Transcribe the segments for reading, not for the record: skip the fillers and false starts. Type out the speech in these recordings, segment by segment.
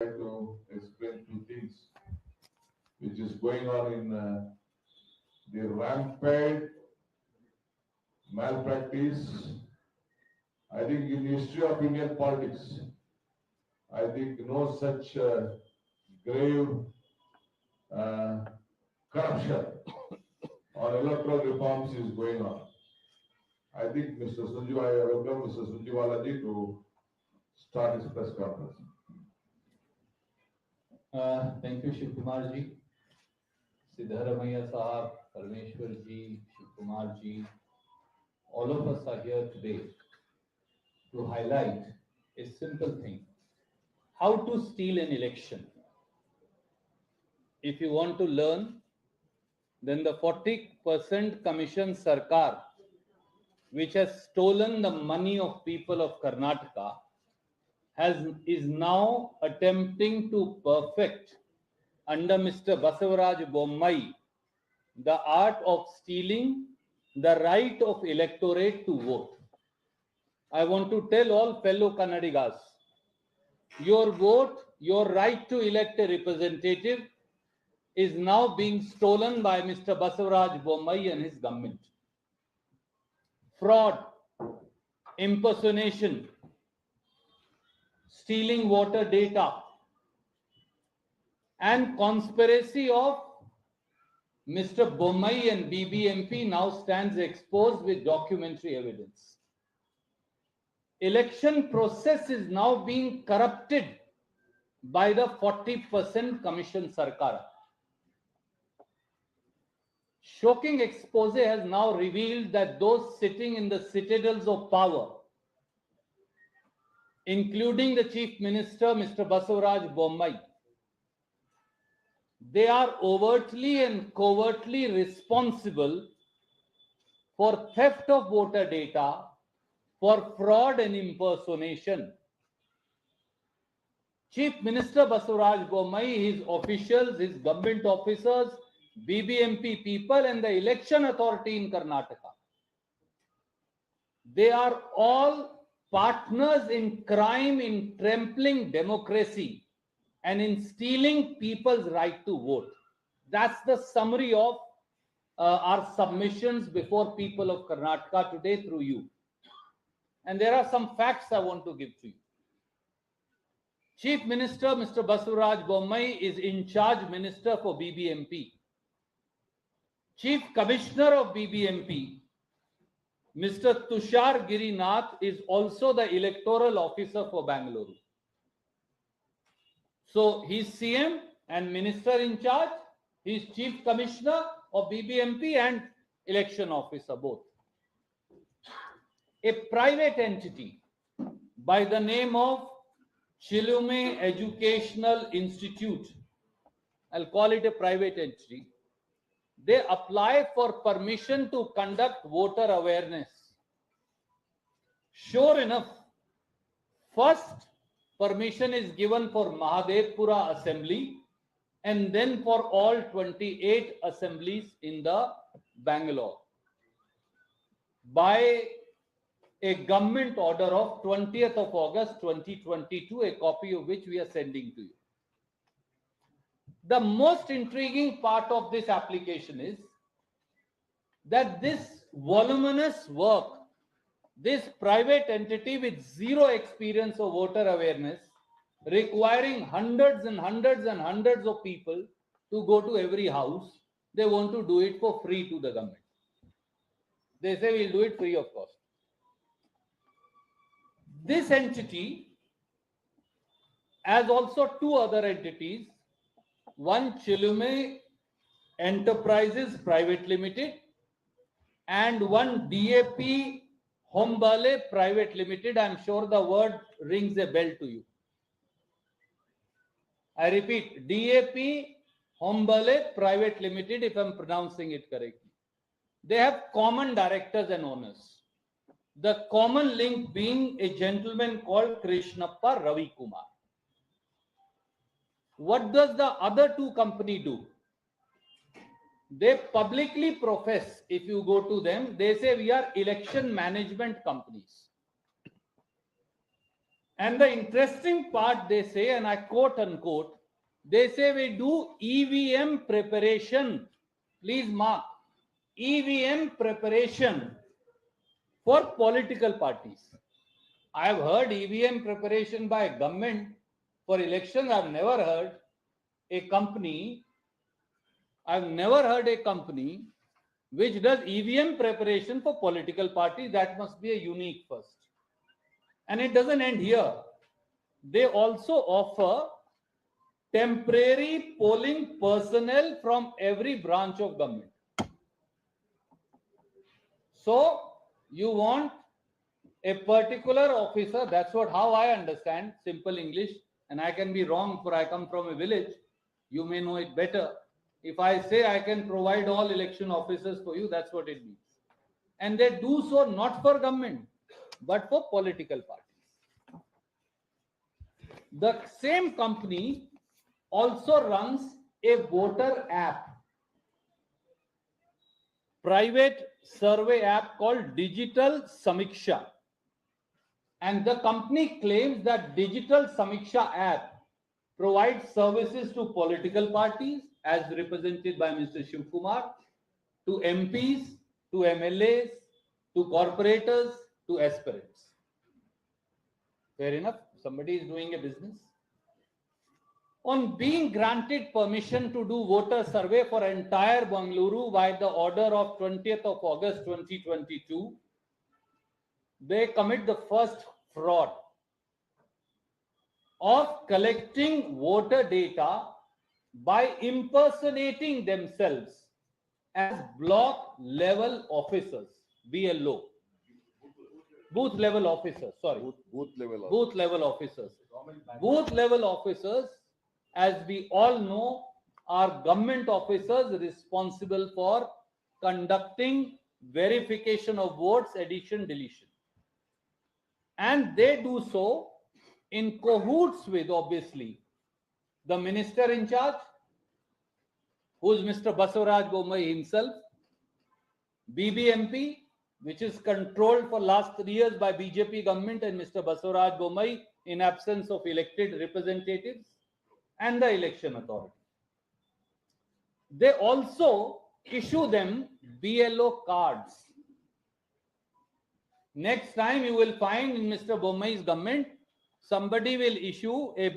to explain two things which is going on in the rampant malpractice. I think in the history of Indian politics, I think no such grave uh, corruption or electoral reforms is going on. I think Mr. I welcome Mr. Sunjiwalaji to start his press conference. Thank you, Shiv Kumar ji, Siddharamaiah Sahab, Parmeshwar ji, Shiv Kumar ji. All of us are here today to highlight a simple thing: how to steal an election. If you want to learn, then the 40% Commission Sarkar, which has stolen the money of people of Karnataka, is now attempting to perfect under Mr. Basavaraj Bommai the art of stealing the right of electorate to vote. I want to tell all fellow Kannadigas, your vote, your right to elect a representative is now being stolen by Mr. Basavaraj Bommai and his government. Fraud, impersonation, stealing voter data, and conspiracy of Mr. Bommai and BBMP now stands exposed with documentary evidence. Election process is now being corrupted by the 40% Commission Sarkar. Shocking expose has now revealed that those sitting in the citadels of power, including the Chief Minister, Mr. Basavaraj Bommai, they are overtly and covertly responsible for theft of voter data, for fraud and impersonation. Chief Minister Basavaraj Bommai, his officials, his government officers, BBMP people and the election authority in Karnataka, they are all partners in crime, in trampling democracy and in stealing people's right to vote. That's the summary of our submissions before people of Karnataka today through you. And there are some facts I want to give to you. Chief Minister Mr. Basavaraj Bommai is in charge minister for BBMP. Chief Commissioner of BBMP, Mr. Tushar Girinath, is also the electoral officer for Bangalore. So he's CM and minister in charge. He's Chief Commissioner of BBMP and election officer both. A private entity by the name of Chilume Educational Institute, I'll call it a private entity, they apply for permission to conduct voter awareness. Sure enough, first permission is given for Mahadevpura assembly and then for all 28 assemblies in the Bangalore by a government order of 20th of August 2022, a copy of which we are sending to you. The most intriguing part of this application is that this voluminous work, this private entity with zero experience of voter awareness, requiring hundreds and hundreds and hundreds of people to go to every house, they want to do it for free to the government. They say we'll do it free of cost. This entity, as also two other entities, one Chilume Enterprises Private Limited and one DAP Hombale Private Limited. I'm sure the word rings a bell to you. I repeat, DAP Hombale Private Limited, if I'm pronouncing it correctly. They have common directors and owners. The common link being a gentleman called Krishnappa Ravi Kumar. What does the other two companies do? They publicly profess, if you go to them, they say we are election management companies. And the interesting part they say, and I quote unquote, they say we do EVM preparation. Please mark, EVM preparation for political parties. I have heard EVM preparation by government for elections. I've never heard a company which does EVM preparation for political parties. That must be a unique first. And it doesn't end here. They also offer temporary polling personnel from every branch of government. So you want a particular officer, that's how I understand, simple English, and I can be wrong, for I come from a village. You may know it better. If I say I can provide all election officers for you, that's what it means. And they do so not for government, but for political parties. The same company also runs a voter app, private survey app called Digital Samiksha. And the company claims that Digital Samiksha app provides services to political parties as represented by Mr. Shiv Kumar, to MPs, to MLAs, to corporators, to aspirants. Fair enough. Somebody is doing a business. On being granted permission to do voter survey for entire Bengaluru by the order of 20th of August 2022, they commit the first fraud of collecting voter data by impersonating themselves as block level officers, BLO. Booth level officers, sorry. Booth level. Booth level officers. Booth level officers, as we all know, are government officers responsible for conducting verification of votes, addition, deletion. And they do so in cahoots with, obviously, the minister in charge, who is Mr. Basavaraj Bommai himself, BBMP, which is controlled for last 3 years by BJP government and Mr. Basavaraj Bommai in absence of elected representatives, and the election authority. They also issue them BLO cards. Next time you will find in Mr. Bommai's government, somebody will issue a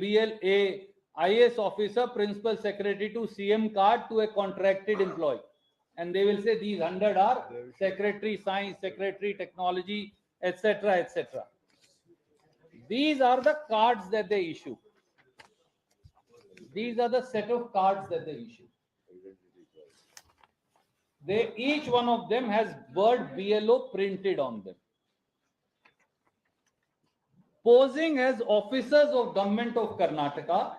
IAS officer, principal secretary to CM card to a contracted employee. And they will say these 100 are secretary science, secretary technology, etc., etc. These are the cards that they issue. These are the set of cards that they issue. Each one of them has word BLO printed on them. Posing as officers of government of Karnataka,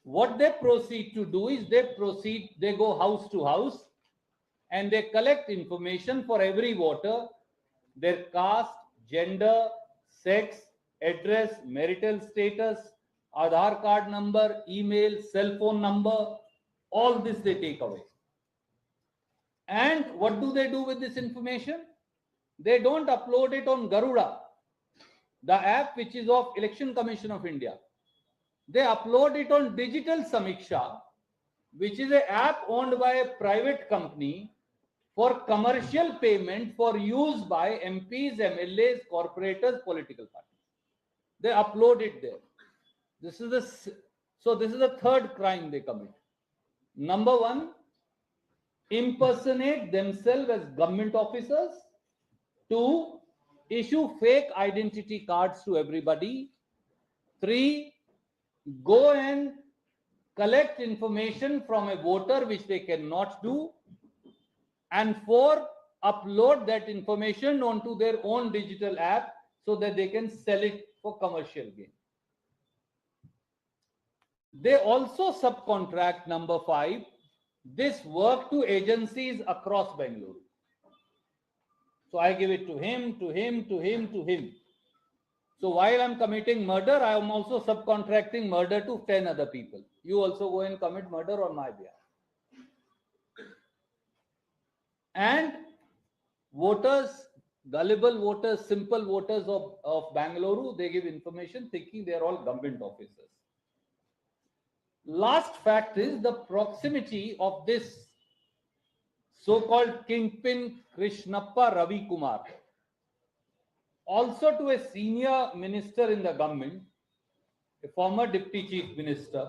what they proceed to do is they go house to house and they collect information for every voter, their caste, gender, sex, address, marital status, Aadhaar card number, email, cell phone number, all this they take away. And what do they do with this information? They don't upload it on Garuda, the app which is of Election Commission of India. They upload it on Digital Samiksha, which is an app owned by a private company for commercial payment for use by MPs, MLAs, corporators, political parties. They upload it there. This is the third crime they commit. Number one, impersonate themselves as government officers. 2, issue fake identity cards to everybody. 3, go and collect information from a voter, which they cannot do. And 4, upload that information onto their own digital app so that they can sell it for commercial gain. They also subcontract, number 5, this work to agencies across Bengaluru. So I give it to him, to him, to him, to him. So while I'm committing murder, I am also subcontracting murder to 10 other people. You also go and commit murder on my behalf. And voters gullible voters, simple voters of Bangalore, they give information thinking they are all government officers. Last fact is the proximity of this so-called kingpin Krishnappa Ravi Kumar, also to a senior minister in the government, a former deputy chief minister.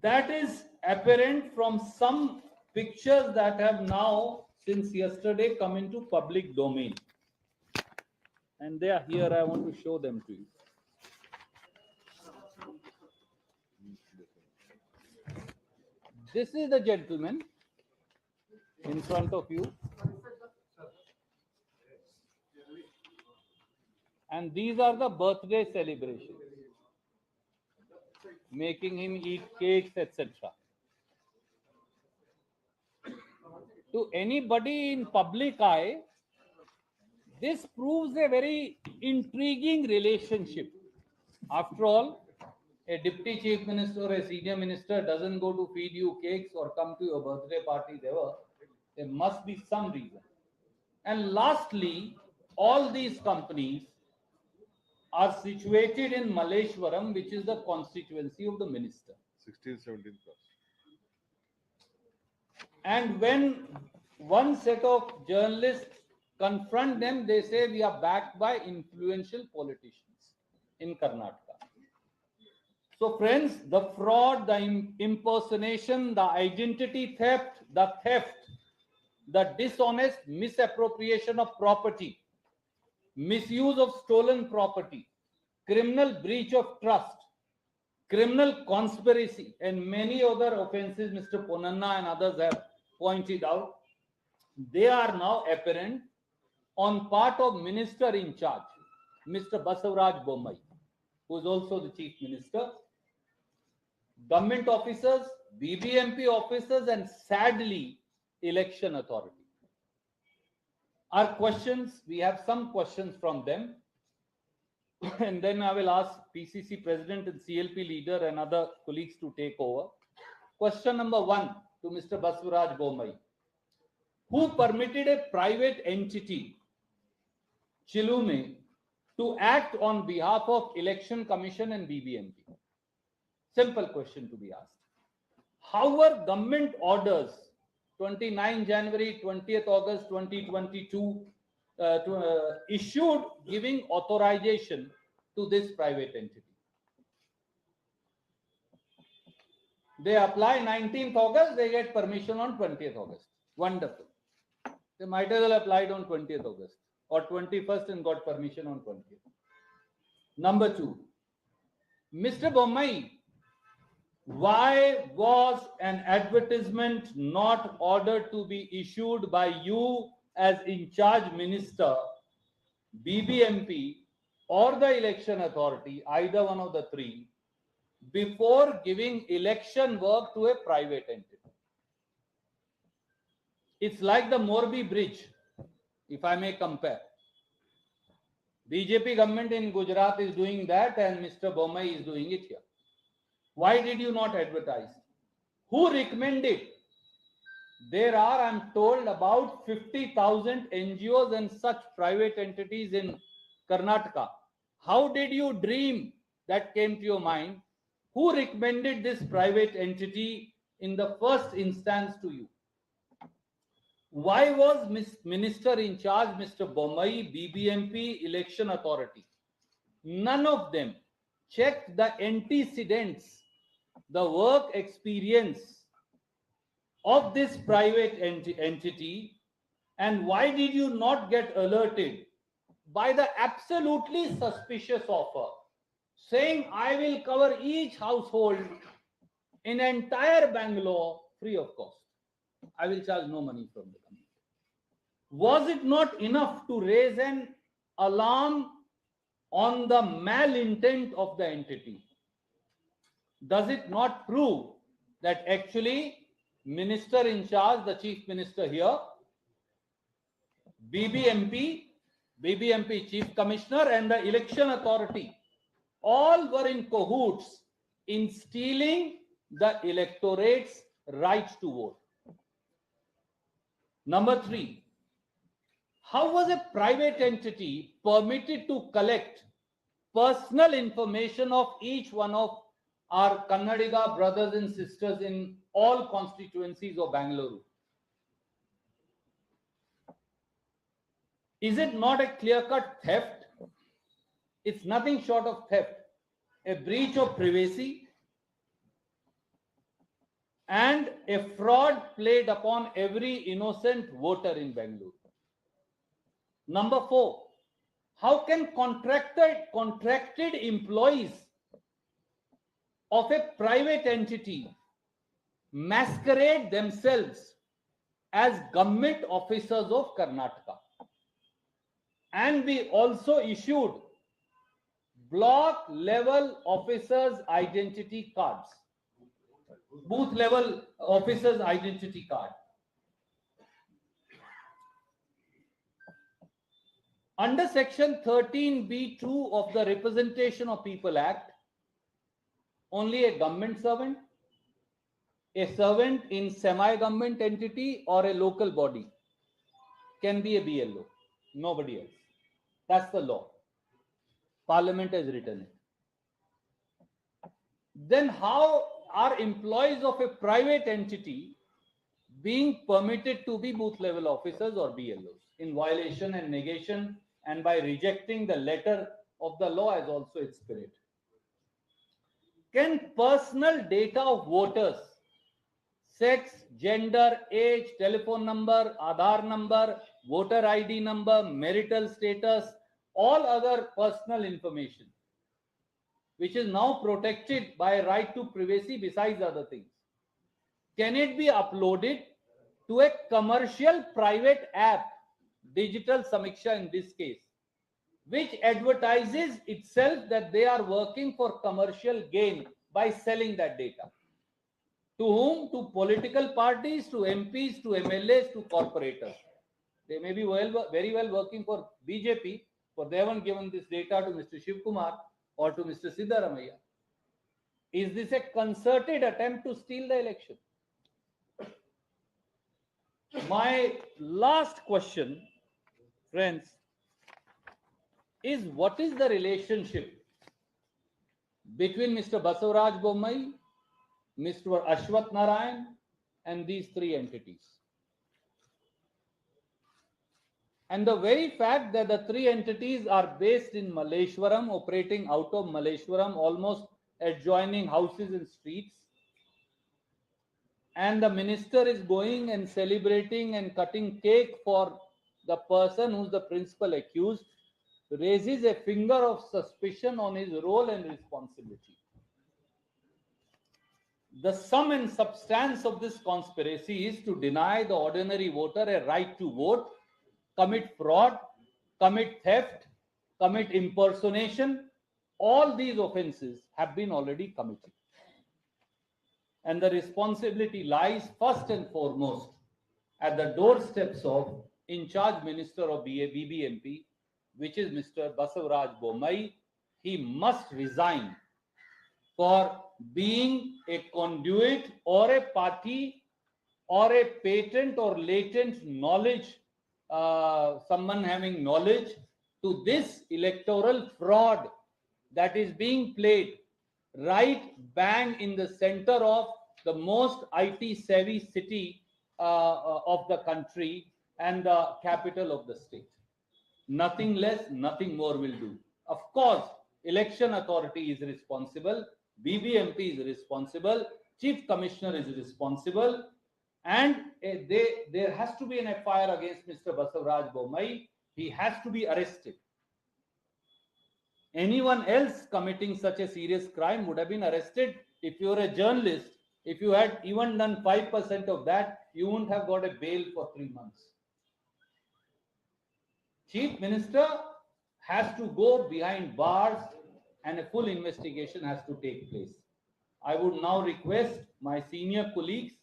That is apparent from some pictures that have now, since yesterday, come into public domain. And they are here, I want to show them to you. This is the gentleman in front of you. And these are the birthday celebrations, making him eat cakes, etc. To anybody in public eye, this proves a very intriguing relationship. After all, a deputy chief minister or a senior minister doesn't go to feed you cakes or come to your birthday parties ever. There must be some reason. And lastly, all these companies are situated in Malleshwaram, which is the constituency of the minister. 16th, 17th class. And when one set of journalists confront them, they say we are backed by influential politicians in Karnataka. So friends, the fraud, the impersonation, the identity theft, the dishonest misappropriation of property, misuse of stolen property, criminal breach of trust, criminal conspiracy, and many other offenses Mr. Ponanna and others have pointed out, they are now apparent on part of minister in charge, Mr. Basavaraj Bommai, who is also the chief minister, government officers, BBMP officers, and sadly, election authority. Our questions, we have some questions from them. And then I will ask PCC president and CLP leader and other colleagues to take over. Question number 1 to Mr. Basavaraj Bommai. Who permitted a private entity, Chilume, to act on behalf of Election Commission and BBMP? Simple question to be asked. How were government orders 29 January, 20th August 2022 issued giving authorization to this private entity? They apply 19th August, they get permission on 20th August. Wonderful. They might as well applied on 20th August or 21st and got permission on 20th. Number 2, Mr. Bommai, why was an advertisement not ordered to be issued by you as in charge minister, BBMP, or the election authority, either one of the three, before giving election work to a private entity? It's like the Morbi Bridge, if I may compare. BJP government in Gujarat is doing that and Mr. Bommai is doing it here. Why did you not advertise? Who recommended? There are, I'm told, about 50,000 NGOs and such private entities in Karnataka. How did you dream that came to your mind? Who recommended this private entity in the first instance to you? Why was Minister in charge, Mr. Bommai, BBMP, Election Authority? None of them checked the antecedents, the work experience of this private entity, and why did you not get alerted by the absolutely suspicious offer saying I will cover each household in entire Bangalore free of cost? I will charge no money from the company. Was it not enough to raise an alarm on the malintent of the entity? Does it not prove that actually minister in charge, the chief minister here, BBMP chief commissioner, and the election authority all were in cahoots in stealing the electorate's right to vote? Number 3, How was a private entity permitted to collect personal information of each one of our Kannadiga brothers and sisters in all constituencies of Bangalore? Is it not a clear-cut theft? It's nothing short of theft, a breach of privacy, and a fraud played upon every innocent voter in Bangalore. Number 4, how can contracted employees of a private entity masquerade themselves as government officers of Karnataka? And we also issued block level officers identity cards, booth level officers identity card. Under section 13B2 of the Representation of People Act, only a government servant, a servant in semi-government entity or a local body can be a BLO, nobody else. That's the law. Parliament has written it. Then how are employees of a private entity being permitted to be booth level officers or BLOs in violation and negation and by rejecting the letter of the law as also its spirit? Can personal data of voters, sex, gender, age, telephone number, Aadhaar number, voter ID number, marital status, all other personal information, which is now protected by a right to privacy besides other things, can it be uploaded to a commercial private app, Digital Samiksha in this case, which advertises itself that they are working for commercial gain by selling that data? To whom? To political parties, to MPs, to MLAs, to corporators. They may be very well working for BJP, for they haven't given this data to Mr. Shiv Kumar or to Mr. Siddaramaiah. Is this a concerted attempt to steal the election? My last question, friends, is what is the relationship between Mr. Basavaraj Bommai, Mr. Ashwath Narayan, and these three entities? And the very fact that the three entities are based in Malleshwaram, operating out of Malleshwaram, almost adjoining houses and streets, and the minister is going and celebrating and cutting cake for the person who's the principal accused, raises a finger of suspicion on his role and responsibility. The sum and substance of this conspiracy is to deny the ordinary voter a right to vote, commit fraud, commit theft, commit impersonation. All these offenses have been already committed. And the responsibility lies first and foremost at the doorsteps of in charge minister of BBMP, which is Mr. Basavaraj Bommai. He must resign for being a conduit or a party or a patent or latent knowledge, someone having knowledge to this electoral fraud that is being played right bang in the center of the most IT savvy city of the country and the capital of the state. Nothing less, nothing more will do. Of course, election authority is responsible, BBMP is responsible, Chief Commissioner is responsible, and there has to be an FIR against Mr. Basavaraj Bommai. He has to be arrested. Anyone else committing such a serious crime would have been arrested. If you're a journalist, if you had even done 5% of that, you wouldn't have got a bail for 3 months. Chief Minister has to go behind bars and a full investigation has to take place. I would now request my senior colleagues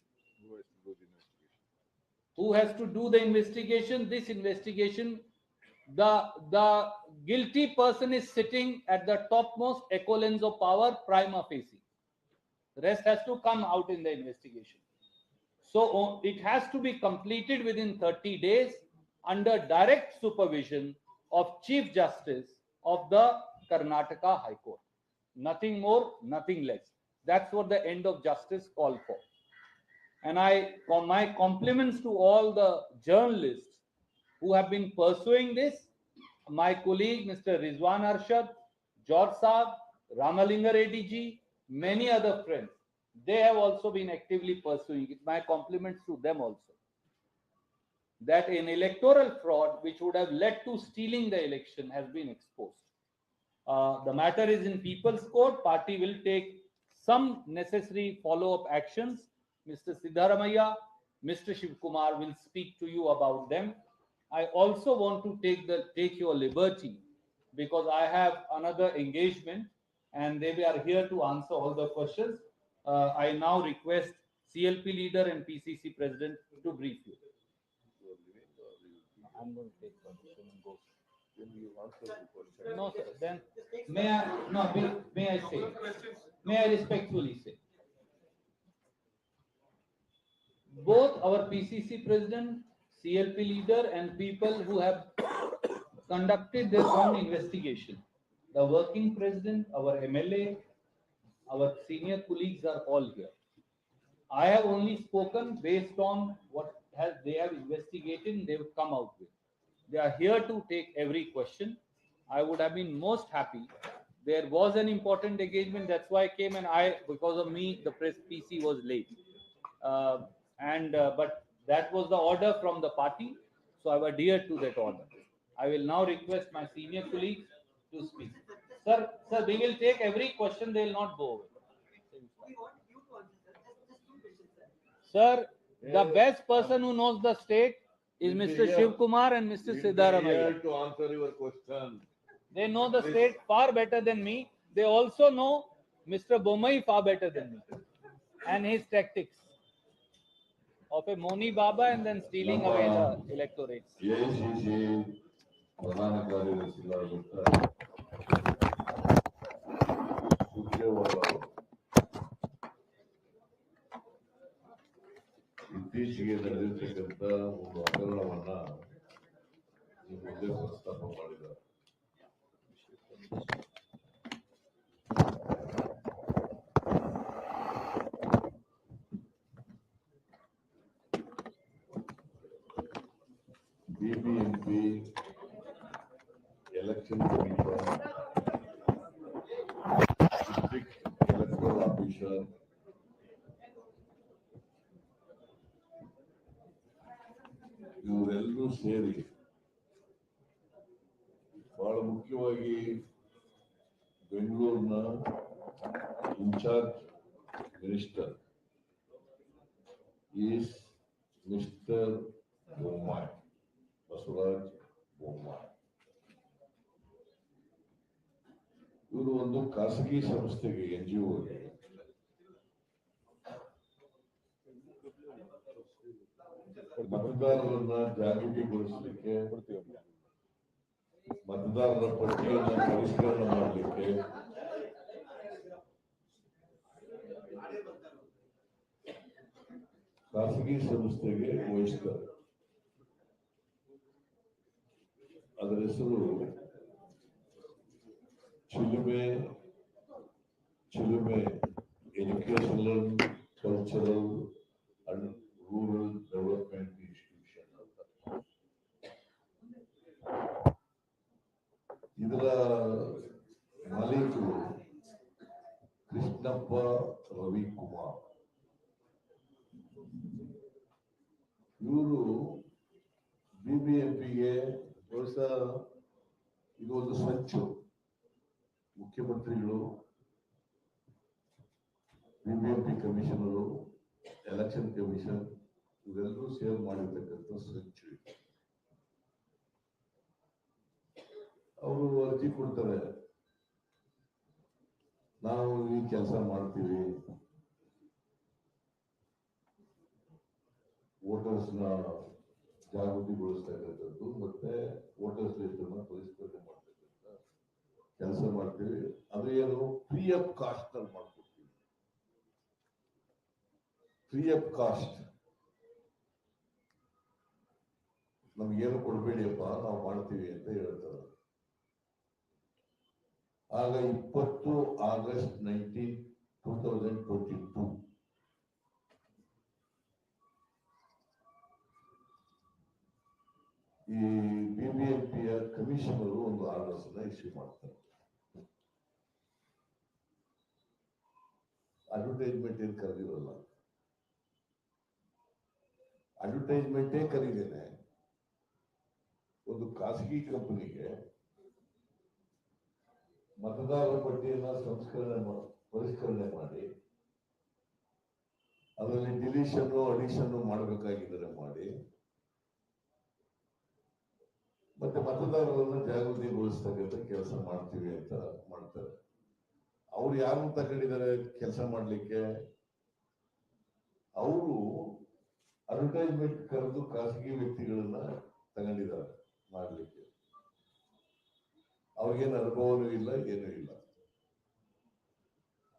who has to do the investigation. This investigation, the guilty person is sitting at the topmost echelons of power prima facie. The rest has to come out in the investigation. So it has to be completed within 30 days. under direct supervision of Chief Justice of the Karnataka High Court. Nothing more, nothing less. That's what the end of justice called for. And my compliments to all the journalists who have been pursuing this. My colleague, Mr. Rizwan Arshad, George Saab, Ramalinga Reddy ji, many other friends, they have also been actively pursuing it. My compliments to them also. That an electoral fraud which would have led to stealing the election has been exposed. The matter is in People's Court. Party will take some necessary follow-up actions. Mr. Siddharamaiah, Mr. Shivkumar will speak to you about them. I also want to take your liberty because I have another engagement and they are here to answer all the questions. I now request CLP leader and PCC president to brief you. I'm going to take permission and go. No, sir. Then may I respectfully say, both our PCC president, CLP leader, and people who have conducted their own investigation, the working president, our MLA, our senior colleagues are all here. I have only spoken based on what they have investigated and they have come out with. They are here to take every question. I would have been most happy. There was an important engagement. That's why I came, and because of me, the press PC was late. But that was the order from the party, so I've adhered to that order. I will now request my senior colleagues to speak. Sir, we will take every question. They will not go away. We want you to answer, sir. Just two questions, sir. Sir, the best person who knows the state is Mr. Shivkumar and Mr. Siddharamaiah. To answer your question. They know the state far better than me. They also know Mr. Bommai far better than me and his tactics of a Moni Baba and then stealing away the electorates. AICC ಪ್ರಧಾನ ಕಾರ್ಯದರ್ಶಿಗಳಾದಂಥ ಸುರ್ಜೇವಾಲ ಅವರು ಇತ್ತೀಚೆಗೆ ನಡೆದಿರ್ತಕ್ಕಂಥ ಒಂದು ಹಗರಣವನ್ನ ಈ ಮುಂದೆ ಪ್ರಸ್ತಾಪ ಮಾಡಿದ್ದಾರೆ. BBMP, Election Commission, District Electoral Officer, ಇವರೆಲ್ಲರೂ ಸೇರಿ ಬಹಳ ಮುಖ್ಯವಾಗಿ ಬೆಂಗಳೂರಿನ in charge minister is mister Bommai, Basavaraj Bommai. ಇವರು ಒಂದು ಖಾಸಗಿ ಸಂಸ್ಥೆಗೆ NGOಗೆ ಮತದಾರರನ್ನ ಜಾಗೃತಿಗೊಳಿಸಲಿಕ್ಕೆ, ಮತದಾರರ ಪಟ್ಟಿಯನ್ನು ಪರಿಷ್ಕರಣೆ ಮಾಡಲಿಕ್ಕೆ ಖಾಸಗಿ ಸಂಸ್ಥೆಗೆ ವಹಿಸ್ತಾರೆ. ಅದರ ಹೆಸರು Chilume educational, cultural and rural development institution ಅಂತ. ಇದರ ಮಾಲೀಕರು ಕೃಷ್ಣಪ್ಪ ರವಿಕುಮಾರ್. ಇವರು BBMPಗೆ ಬಹುಶಃ ಇದು ಒಂದು ಸಂಚು. ಮುಖ್ಯಮಂತ್ರಿಗಳು, BBMP ಕಮಿಷನರು, ಎಲೆಕ್ಷನ್ ಕಮಿಷನ್ ಇವೆಲ್ಲರೂ ಸೇರ್ ಮಾಡಿರ್ತಕ್ಕಂಥ ಸಂಚು. ಅವರು ಅರ್ಜಿ ಕೊಡ್ತಾರೆ, ನಾವು ಈ ಕೆಲಸ ಮಾಡ್ತೀವಿ, ವೋಟರ್ಸ್ನ ಜಾಗೃತಿಗೊಳಿಸ್ತಕ್ಕಂಥದ್ದು ಮತ್ತೆ ವೋಟರ್ಸ್ ಲಿಸ್ಟ್ ಅನ್ನ ಪರಿಷ್ಕರಣೆ ಮಾಡ್ತಕ್ಕಂಥ ಕೆಲಸ ಮಾಡ್ತೀವಿ. ಅದು ಏನು ಫ್ರೀ ಆಫ್ ಕಾಸ್ಟ್ ಅಲ್ಲಿ ಮಾಡ್ಕೊಡ್ತೀವಿ. ಫ್ರೀ ಆಫ್ ಕಾಸ್ಟ್ ನಮ್ಗೇನು ಕೊಡಬೇಡಿಯಪ್ಪ ನಾವು ಮಾಡ್ತೀವಿ ಅಂತ ಹೇಳ್ತಾರೆ. ಆಗ 20 ಆಗಸ್ಟ್ 2022 ಈ ಬಿಬಿಎಂಪಿಯ ಕಮಿಷನರು ಒಂದು ಆರ್ಡರ್ಸ್ ಇಶ್ಯೂ ಮಾಡ್ತಾರೆ. ಅಡ್ವರ್ಟೈಸ್ಮೆಂಟ್ ಏನು ಕರೆದಿರಲ್ಲ, ಅಡ್ವರ್ಟೈಸ್ಮೆಂಟೇ ಕರೀದೇನೆ ಒಂದು ಖಾಸಗಿ ಕಂಪನಿಗೆ ಮತದಾರರ ಪಟ್ಟಿಯನ್ನ ಪರಿಷ್ಕರಣೆ ಮಾಡಿ ಅದರಲ್ಲಿ ಡಿಲೀಷನ್ ಅಡಿಷನ್ ಮಾಡಬೇಕಾಗಿದ್ದರೆ ಮಾಡಿ ಮತ್ತೆ ಮತದಾರರನ್ನ ಜಾಗೃತಿಗೊಳಿಸ್ತಕ್ಕಂಥ ಕೆಲಸ ಮಾಡ್ತೀವಿ ಅಂತ ಮಾಡ್ತಾರೆ. ಅವ್ರು ಯಾರು ತಗೊಂಡಿದ್ದಾರೆ ಕೆಲಸ ಮಾಡ್ಲಿಕ್ಕೆ? ಅವರು ಅಡ್ವರ್ಟೈಸ್ಮೆಂಟ್ ಕರೆದು ಖಾಸಗಿ ವ್ಯಕ್ತಿಗಳನ್ನ ತಗೊಂಡಿದ್ದಾರೆ ಮಾಡ್ಲಿಕ್ಕೆ. ಅವ್ರಿಗೇನು ಅನುಭವನೂ ಇಲ್ಲ, ಏನೂ ಇಲ್ಲ.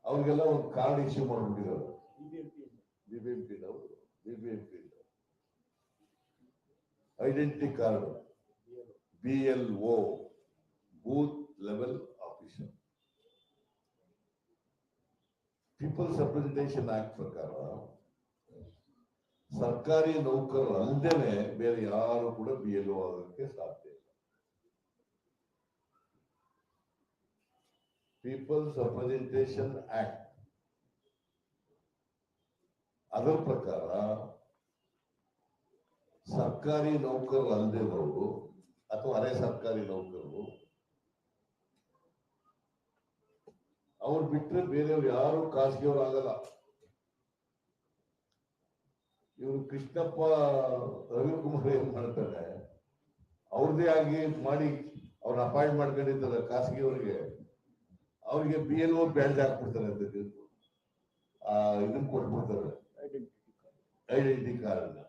ಅವ್ರಿಗೆಲ್ಲ ಒಂದು ಕಾರ್ಡ್ ಇಶ್ಯೂ ಮಾಡ್ಬಿಟ್ಟಿದ್ದಾರೆ BBMP identity card, BLO, booth level officer. People's representation act ಪ್ರಕಾರ ಸರ್ಕಾರಿ ನೌಕರರು ಅಲ್ಲದೇನೆ ಬೇರೆ ಯಾರು ಕೂಡ BLO ಆಗೋದಕ್ಕೆ ಸಾಧ್ಯ ಇಲ್ಲ. ಪೀಪಲ್ಸ್ ರೆಪ್ರೆಸೆಂಟೇಷನ್ ಆಕ್ಟ್ ಅದರ ಪ್ರಕಾರ ಸರ್ಕಾರಿ ನೌಕರರು ಅಲ್ಲದೇನವರು ಅಥವಾ ಅರೆ ಸರ್ಕಾರಿ ನೌಕರರು ಅವ್ರು ಬಿಟ್ಟರೆ ಬೇರೆಯವ್ರು ಯಾರು ಖಾಸಗಿಯವರು ಆಗಲ್ಲ. ಇವರು ಕೃಷ್ಣಪ್ಪ ರವಿಕುಮಾರ್ ಏನ್ ಮಾಡ್ತಾರೆ, ಅವ್ರದೇ ಆಗಿ ಮಾಡಿ ಅವ್ರನ್ನ ಅಪಾಯಿಂಟ್ ಮಾಡ್ಕೊಂಡಿದ್ದಾರೆ ಖಾಸಗಿಯವರಿಗೆ. ಅವ್ರಿಗೆ BLO ಬ್ಯಾಡ್ಜ್ ಹಾಕ್ಬಿಡ್ತಾರೆ ಅಂತ ಇದನ್ನ ಕೊಟ್ಬಿಡ್ತಾರೆ, ಐಡೆಂಟಿಟಿ ಕಾರ್ಡ್.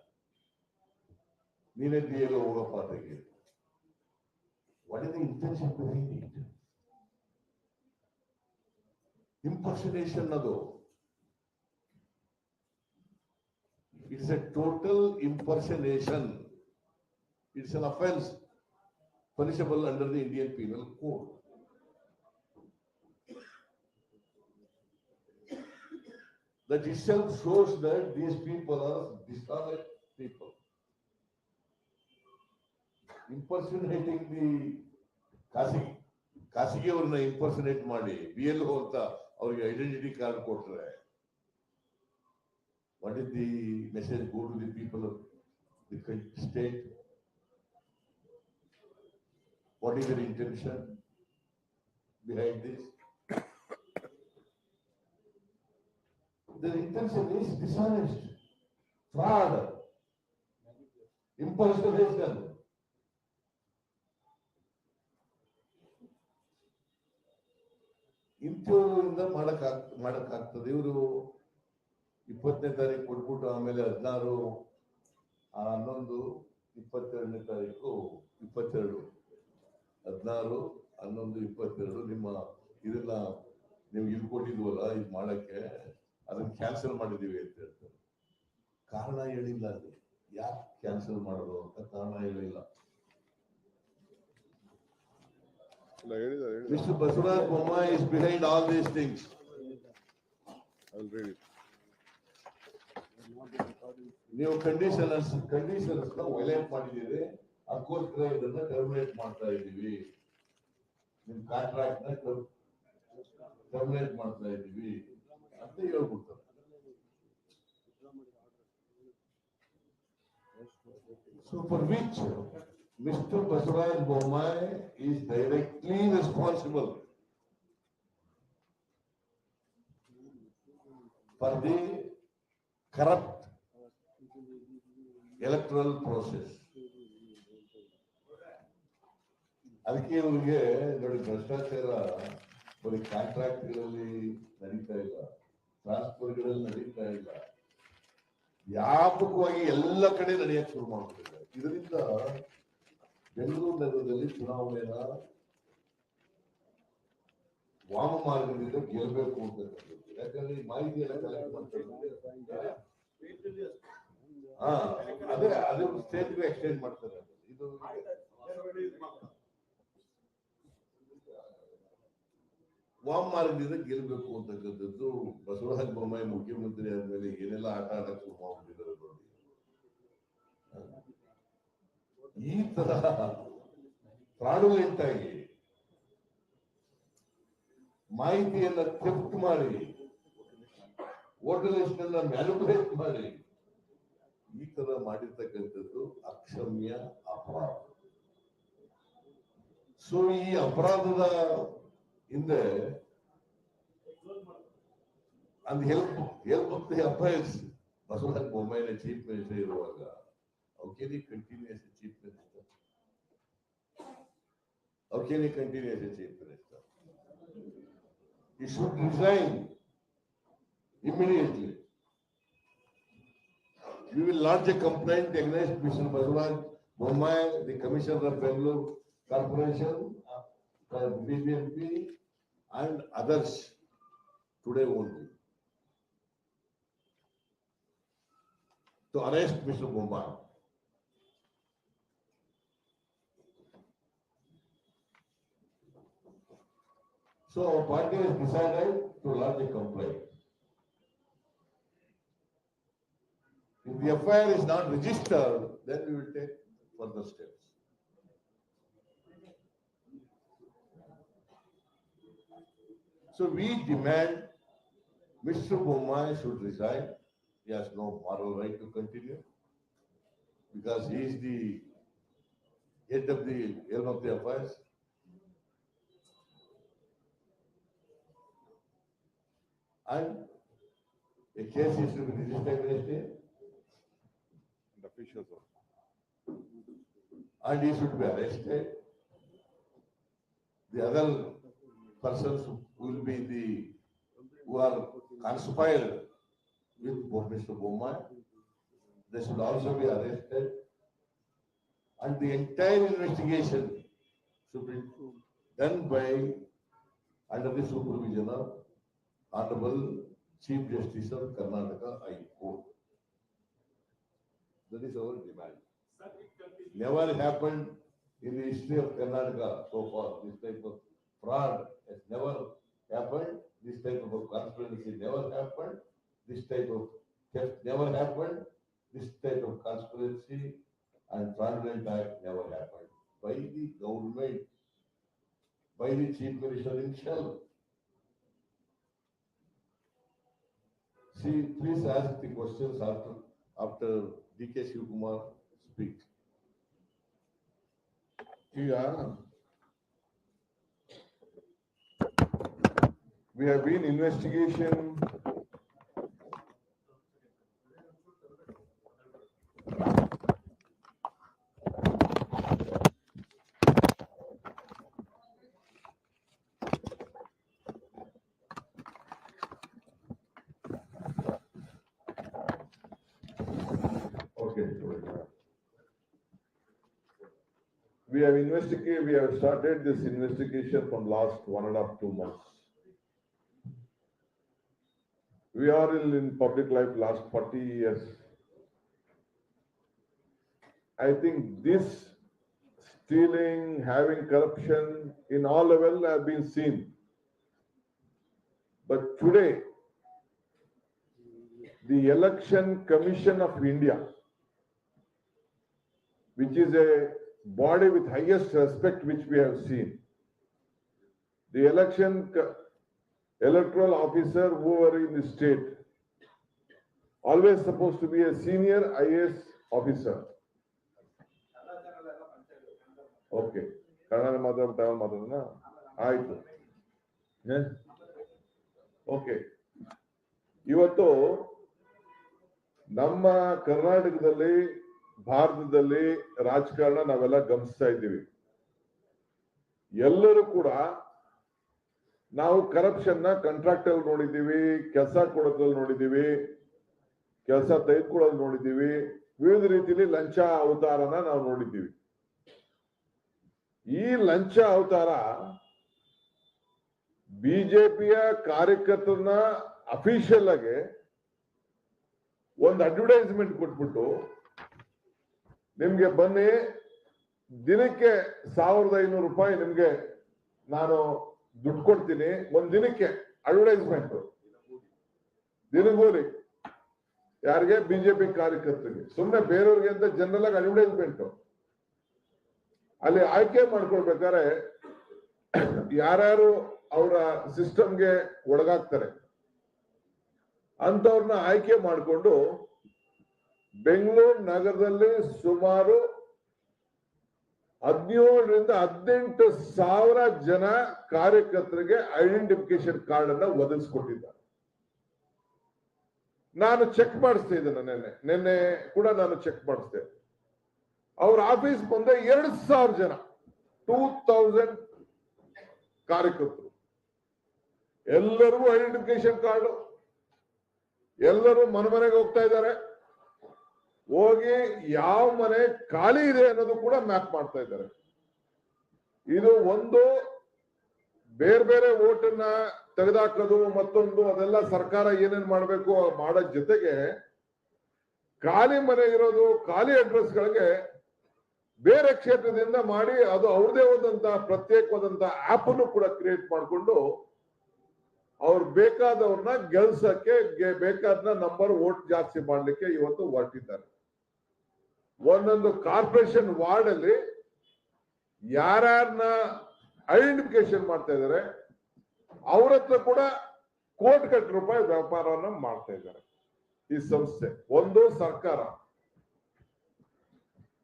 ನೀನೇ BLO ಹೋಗಪ್ಪ ಅದಕ್ಕೆ. What is the intention behind it? Impersonation ಅದು. It's a total impersonation. It's an offense punishable under the Indian Penal Code. That itself shows that these people are dishonest people. Impersonating the ಖಾಸಗಿಯವ್ರನ್ನ ಇಂಪರ್ಸನೇಟ್ ಮಾಡಿ BLO ಅಂತ ಅವ್ರಿಗೆ identity card ಕೊಟ್ರೆ what is the message go to the people of the state? What is their intention behind this? Their intention is dishonest, fraud, impersonation. ಇಂಥವ್ರಿಂದ ಮಾಡಕ್ಕಾಗ್ತದೆ. ಇವರು 20ನೇ ತಾರೀಕು ಕೊಟ್ಬಿಟ್ಟು ಆಮೇಲೆ 16, 11, 22ನೇ ತಾರೀಕು 22, 16, 11, 22 ನಿಮ್ಮ ಇದನ್ನ ನೀವು ಇಲ್ಲಿ ಕೊಟ್ಟಿದ್ವಲ್ಲ ಇದು ಮಾಡಕ್ಕೆ ಅದನ್ನ ಕ್ಯಾನ್ಸಲ್ ಮಾಡಿದೀವಿ ಅಂತ ಹೇಳ್ತಾರೆ. ಕಾರಣ ಹೇಳಿಲ್ಲ, ಅಲ್ಲಿ ಯಾಕೆ ಕ್ಯಾನ್ಸಲ್ ಮಾಡೋದು ಅಂತ ಕಾರಣ ಹೇಳಿಲ್ಲ. Mr. Basuraj Bommai is behind all these things. I'll read it. ನೀವು ಕಂಡೀಷನ್ಸ್ ವೈಲೇಟ್ ಮಾಡಿದ್ದೀರಿ, ಅದಕ್ಕೋಸ್ಕರ ಇದನ್ನ ಟರ್ಮಿನೇಟ್ ಮಾಡ್ತಾ ಇದ್ದೀವಿ. ನಿಮ್ ಕಾಂಟ್ರಾಕ್ಟ್ ನ ಟರ್ಮಿನೇಟ್ ಮಾಡ್ತಾ ಇದ್ದೀವಿ ಅಂತ ಹೇಳ್ಬಿಡ್ತಾರೆ. So for which Mr. Basuraj Bommai is directly responsible for the corrupt electoral process. ಅದಕ್ಕೆ ಇವರಿಗೆ ನೋಡಿ ಭ್ರಷ್ಟಾಚಾರ ಬರೀ ಕಾಂಟ್ರಾಕ್ಟ್ಗಳಲ್ಲಿ ನಡೀತಾ ಇಲ್ಲ, ಟ್ರಾನ್ಸ್ಫರ್ಗಳಲ್ಲಿ ನಡೀತಾ ಇಲ್ಲ, ವ್ಯಾಪಕವಾಗಿ ಎಲ್ಲ ಕಡೆ ನಡೆಯಕ್ಕೆ ಶುರು ಮಾಡ್ತಿದ್ದಾರೆ. ಇದರಿಂದ ಬೆಂಗಳೂರು ನಗರದಲ್ಲಿ ಚುನಾವಣೆನ ವಾಮ ಮಾರ್ಗದಿಂದ ಗೆಲ್ಲಬೇಕು ಅಂತಕ್ಕಂಥದ್ದು. ಯಾಕಂದ್ರೆ ಈ ಮಾಹಿತಿ ಎಲ್ಲ ಕಲೆಕ್ಟ್ ಮಾಡ್ತಾರೆ. ಅದೇ ಸ್ಟೇಟ್ಗೆ ಎಕ್ಸ್ಟೆಂಡ್ ಮಾಡ್ತಾರೆ. ಮಾಡಿದ್ದು ವಾಮಮಾರ್ಗದಿಂದ ಗೆಲ್ಲಬೇಕು ಅಂತಕ್ಕಂಥದ್ದು ಬಸವರಾಜ ಬೊಮ್ಮಾಯಿ ಮುಖ್ಯಮಂತ್ರಿ ಆದ್ಮೇಲೆ ಏನೆಲ್ಲ ಆಟ ಆಡಕ್ಕೆ ಶುರು ಮಾಡ್ಬಿಟ್ಟಿದ್ದಾರೆ ನೋಡಿ. ಈ ತರ ಫ್ರಾಡುಲೆಂಟ್ ಆಗಿ ಮಾಹಿತಿಯನ್ನ ಥೆಫ್ಟ್ ಮಾಡಿ ವೋಟರ್ ಲಿಸ್ಟ್ ಅನ್ನ ಮ್ಯಾನಿಪುಲೇಟ್ ಮಾಡಿ ಈ ತರ ಮಾಡಿರ್ತಕ್ಕಂಥದ್ದು ಅಕ್ಷಮ್ಯ ಅಪರಾಧ. ಸೊ ಈ ಅಪರಾಧದ ಹಿಂದೆ and help of the affairs. Basuran Bommai is chief minister iruvaga. How can he continue as a chief minister? How can he continue as a chief minister? He should resign immediately. We will lodge a complaint against Mr. Basuran Bommai, the Commissioner of Bangalore Corporation, BBMP, and others today only, to arrest Mr. Bommai. So our party has decided to lodge a complaint. If the FIR is not registered, then we will take further steps. So we demand Mr. Bommai should resign. He has no moral right to continue because he is the head of the helm of the affairs. And a case is to be registered against him. The officials also. And he should be arrested. The other persons who will be who are conspired with Mr. Bommai, they should also be arrested. And the entire investigation should be done by under the supervision of Honorable Chief Justice of Karnataka High Court. That is our demand. Never happened in the history of Karnataka so far. This type of fraud has never happened. This type of conspiracy never happened. This type of theft never happened. This type of conspiracy and fraudulent act never happened by the government, by the Chief Minister himself. See, please ask the questions after D.K. Shivkumar speaks. Yeah. We have been investigation. Okay. We have started this investigation from last 1.5 to 2 months. We are in public life last 40 years. I think this stealing, having corruption in all levels have been seen. But today, the Election Commission of India, which is a body with highest respect which we have seen, the electoral officer who are in the state, always supposed to be a senior IAS officer. Okay. Kannada ಮಾತಾಡೋಣ ಆಯ್ತು. Okay, ಇವತ್ತು ನಮ್ಮ ಕರ್ನಾಟಕದಲ್ಲಿ ಭಾರತದಲ್ಲಿ ರಾಜಕಾರಣ ನಾವೆಲ್ಲ ಗಮನಿಸ್ತಾ ಇದ್ದೀವಿ. ಎಲ್ಲರೂ ಕೂಡ ನಾವು ಕರಪ್ಷನ್ ನ ಕಾಂಟ್ರಾಕ್ಟ್ ಅಲ್ಲಿ ನೋಡಿದ್ದೀವಿ, ಕೆಲಸ ಕೊಡೋದ್ರಲ್ಲಿ ನೋಡಿದ್ದೀವಿ, ಕೆಲಸ ತೆಗೆದುಕೊಳ್ಳೋದು ನೋಡಿದ್ದೀವಿ, ವಿವಿಧ ರೀತಿಯಲ್ಲಿ ಲಂಚ ಅವತಾರನ ನಾವು ನೋಡಿದ್ದೀವಿ. ಈ ಲಂಚ ಅವತಾರ ಬಿಜೆಪಿಯ ಕಾರ್ಯಕರ್ತರನ್ನ ಅಫಿಷಿಯಲ್ ಆಗಿ ಒಂದು ಅಡ್ವರ್ಟೈಸ್ಮೆಂಟ್ ಕೊಟ್ಬಿಟ್ಟು ನಿಮ್ಗೆ ಬನ್ನಿ ದಿನಕ್ಕೆ 1500 ರೂಪಾಯಿ ನಿಮ್ಗೆ ನಾನು ದುಡ್ಡು ಕೊಡ್ತೀನಿ, ಒಂದ್ ದಿನಕ್ಕೆ ಅಡ್ವರ್ಟೈಸ್ಮೆಂಟ್ ದಿನಗೂಲಿ ಯಾರಿಗೆ? ಬಿಜೆಪಿ ಕಾರ್ಯಕರ್ತರಿಗೆ. ಸುಮ್ಮನೆ ಬೇರೆಯವ್ರಿಗೆ ಅಂತ ಜನರಲ್ ಆಗಿ ಅಡ್ವರ್ಟೈಸ್ಮೆಂಟ್. ಅಲ್ಲಿ ಆಯ್ಕೆ ಮಾಡ್ಕೊಳ್ಬೇಕಾದ್ರೆ ಯಾರ್ಯಾರು ಅವರ ಸಿಸ್ಟಮ್ಗೆ ಒಳಗಾಗ್ತಾರೆ ಅಂತವ್ರನ್ನ ಆಯ್ಕೆ ಮಾಡಿಕೊಂಡು ಬೆಂಗಳೂರು ನಗರದಲ್ಲಿ ಸುಮಾರು 17ರಿಂದ 18,000 ಜನ ಕಾರ್ಯಕರ್ತರಿಗೆ ಐಡೆಂಟಿಫಿಕೇಶನ್ ಕಾರ್ಡ್ ಅನ್ನ ಒದಗಿಸ್ಕೊಟ್ಟಿದ್ದಾರೆ. ನಾನು ಚೆಕ್ ಮಾಡಿಸ್ತಾ ಇದ್ದೇನೆ, ನಿನ್ನೆ ಕೂಡ ನಾನು ಚೆಕ್ ಮಾಡಿಸ್ದೆ. ಅವ್ರ ಆಫೀಸ್ ಮುಂದೆ 2,000 ಜನ, 2000 ಕಾರ್ಯಕರ್ತರು, ಎಲ್ಲರಿಗೂ ಐಡೆಂಟಿಫಿಕೇಶನ್ ಕಾರ್ಡ್, ಎಲ್ಲರೂ ಮನೆಗೆ ಹೋಗ್ತಾ ಇದ್ದಾರೆ. ಹೋಗಿ ಯಾವ ಮನೆ ಖಾಲಿ ಇದೆ ಅನ್ನೋದು ಕೂಡ ಮ್ಯಾಪ್ ಮಾಡ್ತಾ ಇದ್ದಾರೆ. ಇದು ಒಂದು ಬೇರೆ ಬೇರೆ ಓಟನ್ನ ತೆಗೆದಾಕೋದು, ಮತ್ತೊಂದು ಅದೆಲ್ಲ ಸರ್ಕಾರ ಏನೇನ್ ಮಾಡ್ಬೇಕು ಮಾಡೋ ಜೊತೆಗೆ ಖಾಲಿ ಮನೆ ಇರೋದು, ಖಾಲಿ ಅಡ್ರೆಸ್ಗಳಿಗೆ ಬೇರೆ ಕ್ಷೇತ್ರದಿಂದ ಮಾಡಿ ಅದು ಅವ್ರದೇ ಆದಂತ ಪ್ರತ್ಯೇಕವಾದಂತ ಆಪ್ ಅನ್ನು ಕೂಡ ಕ್ರಿಯೇಟ್ ಮಾಡಿಕೊಂಡು ಅವ್ರು ಬೇಕಾದವ್ರನ್ನ ಗೆಲ್ಸಕ್ಕೆ ಬೇಕಾದ ನಂಬರ್ ವೋಟ್ ಜಾಸ್ತಿ ಮಾಡ್ಲಿಕ್ಕೆ ಇವತ್ತು ಹೊರಟಿದ್ದಾರೆ. ಒಂದೊಂದು ಕಾರ್ಪೊರೇಷನ್ ವಾರ್ಡ್ ಅಲ್ಲಿ ಯಾರ್ಯಾರನ್ನ ಐಡೆಂಟಿಫಿಕೇಶನ್ ಮಾಡ್ತಾ ಇದ್ದಾರೆ ಅವ್ರ ಹತ್ರ ಕೂಡ ಕೋಟಿ ರೂಪಾಯಿ ವ್ಯಾಪಾರವನ್ನ ಮಾಡ್ತಾ ಇದ್ದಾರೆ ಈ ಸಂಸ್ಥೆ. ಒಂದು ಸರ್ಕಾರ,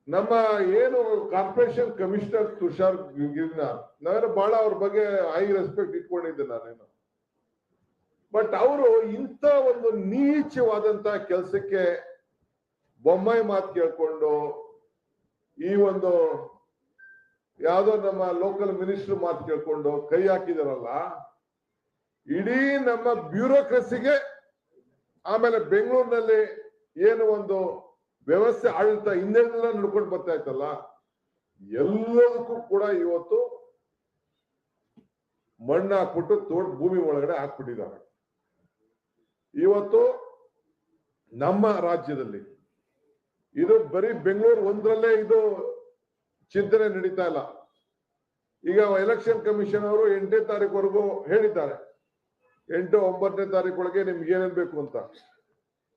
ನಮ್ಮ ಏನು ಕಾರ್ಪೊರೇಷನ್ ಕಮಿಷನರ್ ತುಷಾರ್ ಗಿರಿನಾಥ್, ನಾನು ಬಹಳ ಅವ್ರ ಬಗ್ಗೆ ಹೈ ರೆಸ್ಪೆಕ್ಟ್ ಇಟ್ಕೊಂಡಿದ್ದೆ ನಾನೇನು. ಬಟ್ ಅವರು ಇಂಥ ಒಂದು ನೀಚವಾದಂತ ಕೆಲಸಕ್ಕೆ ಬೊಮ್ಮಾಯಿ ಮಾತು ಕೇಳ್ಕೊಂಡು, ಈ ಒಂದು ಯಾವ್ದೋ ನಮ್ಮ ಲೋಕಲ್ ಮಿನಿಸ್ಟರ್ ಮಾತು ಕೇಳ್ಕೊಂಡು ಕೈ ಹಾಕಿದಾರಲ್ಲ, ಇಡೀ ನಮ್ಮ ಬ್ಯೂರೋಕ್ರಸಿಗೆ, ಆಮೇಲೆ ಬೆಂಗಳೂರಿನಲ್ಲಿ ಏನು ಒಂದು ವ್ಯವಸ್ಥೆ ಆಡಳಿತ ಹಿಂದೆಲ್ಲ ನಡ್ಕೊಂಡು ಬರ್ತಾ ಇತ್ತಲ್ಲ, ಎಲ್ಲದಕ್ಕೂ ಕೂಡ ಇವತ್ತು ಮಣ್ಣು ಹಾಕ್ಬಿಟ್ಟು ಭೂಮಿ ಒಳಗಡೆ ಹಾಕ್ಬಿಟ್ಟಿದ್ದಾರೆ. ಇವತ್ತು ನಮ್ಮ ರಾಜ್ಯದಲ್ಲಿ ಇದು ಬರೀ ಬೆಂಗಳೂರು ಒಂದರಲ್ಲೇ ಇದು ಚಿಂತನೆ ನಡೀತಾ ಇಲ್ಲ. ಈಗ ಎಲೆಕ್ಷನ್ ಕಮಿಷನ್ ಅವರು 8ನೇ ತಾರೀಕುವರೆಗೂ ಹೇಳಿದ್ದಾರೆ, 8, 9ನೇ ತಾರೀಕು ನಿಮ್ಗೆ ಏನೇನ್ ಬೇಕು ಅಂತ.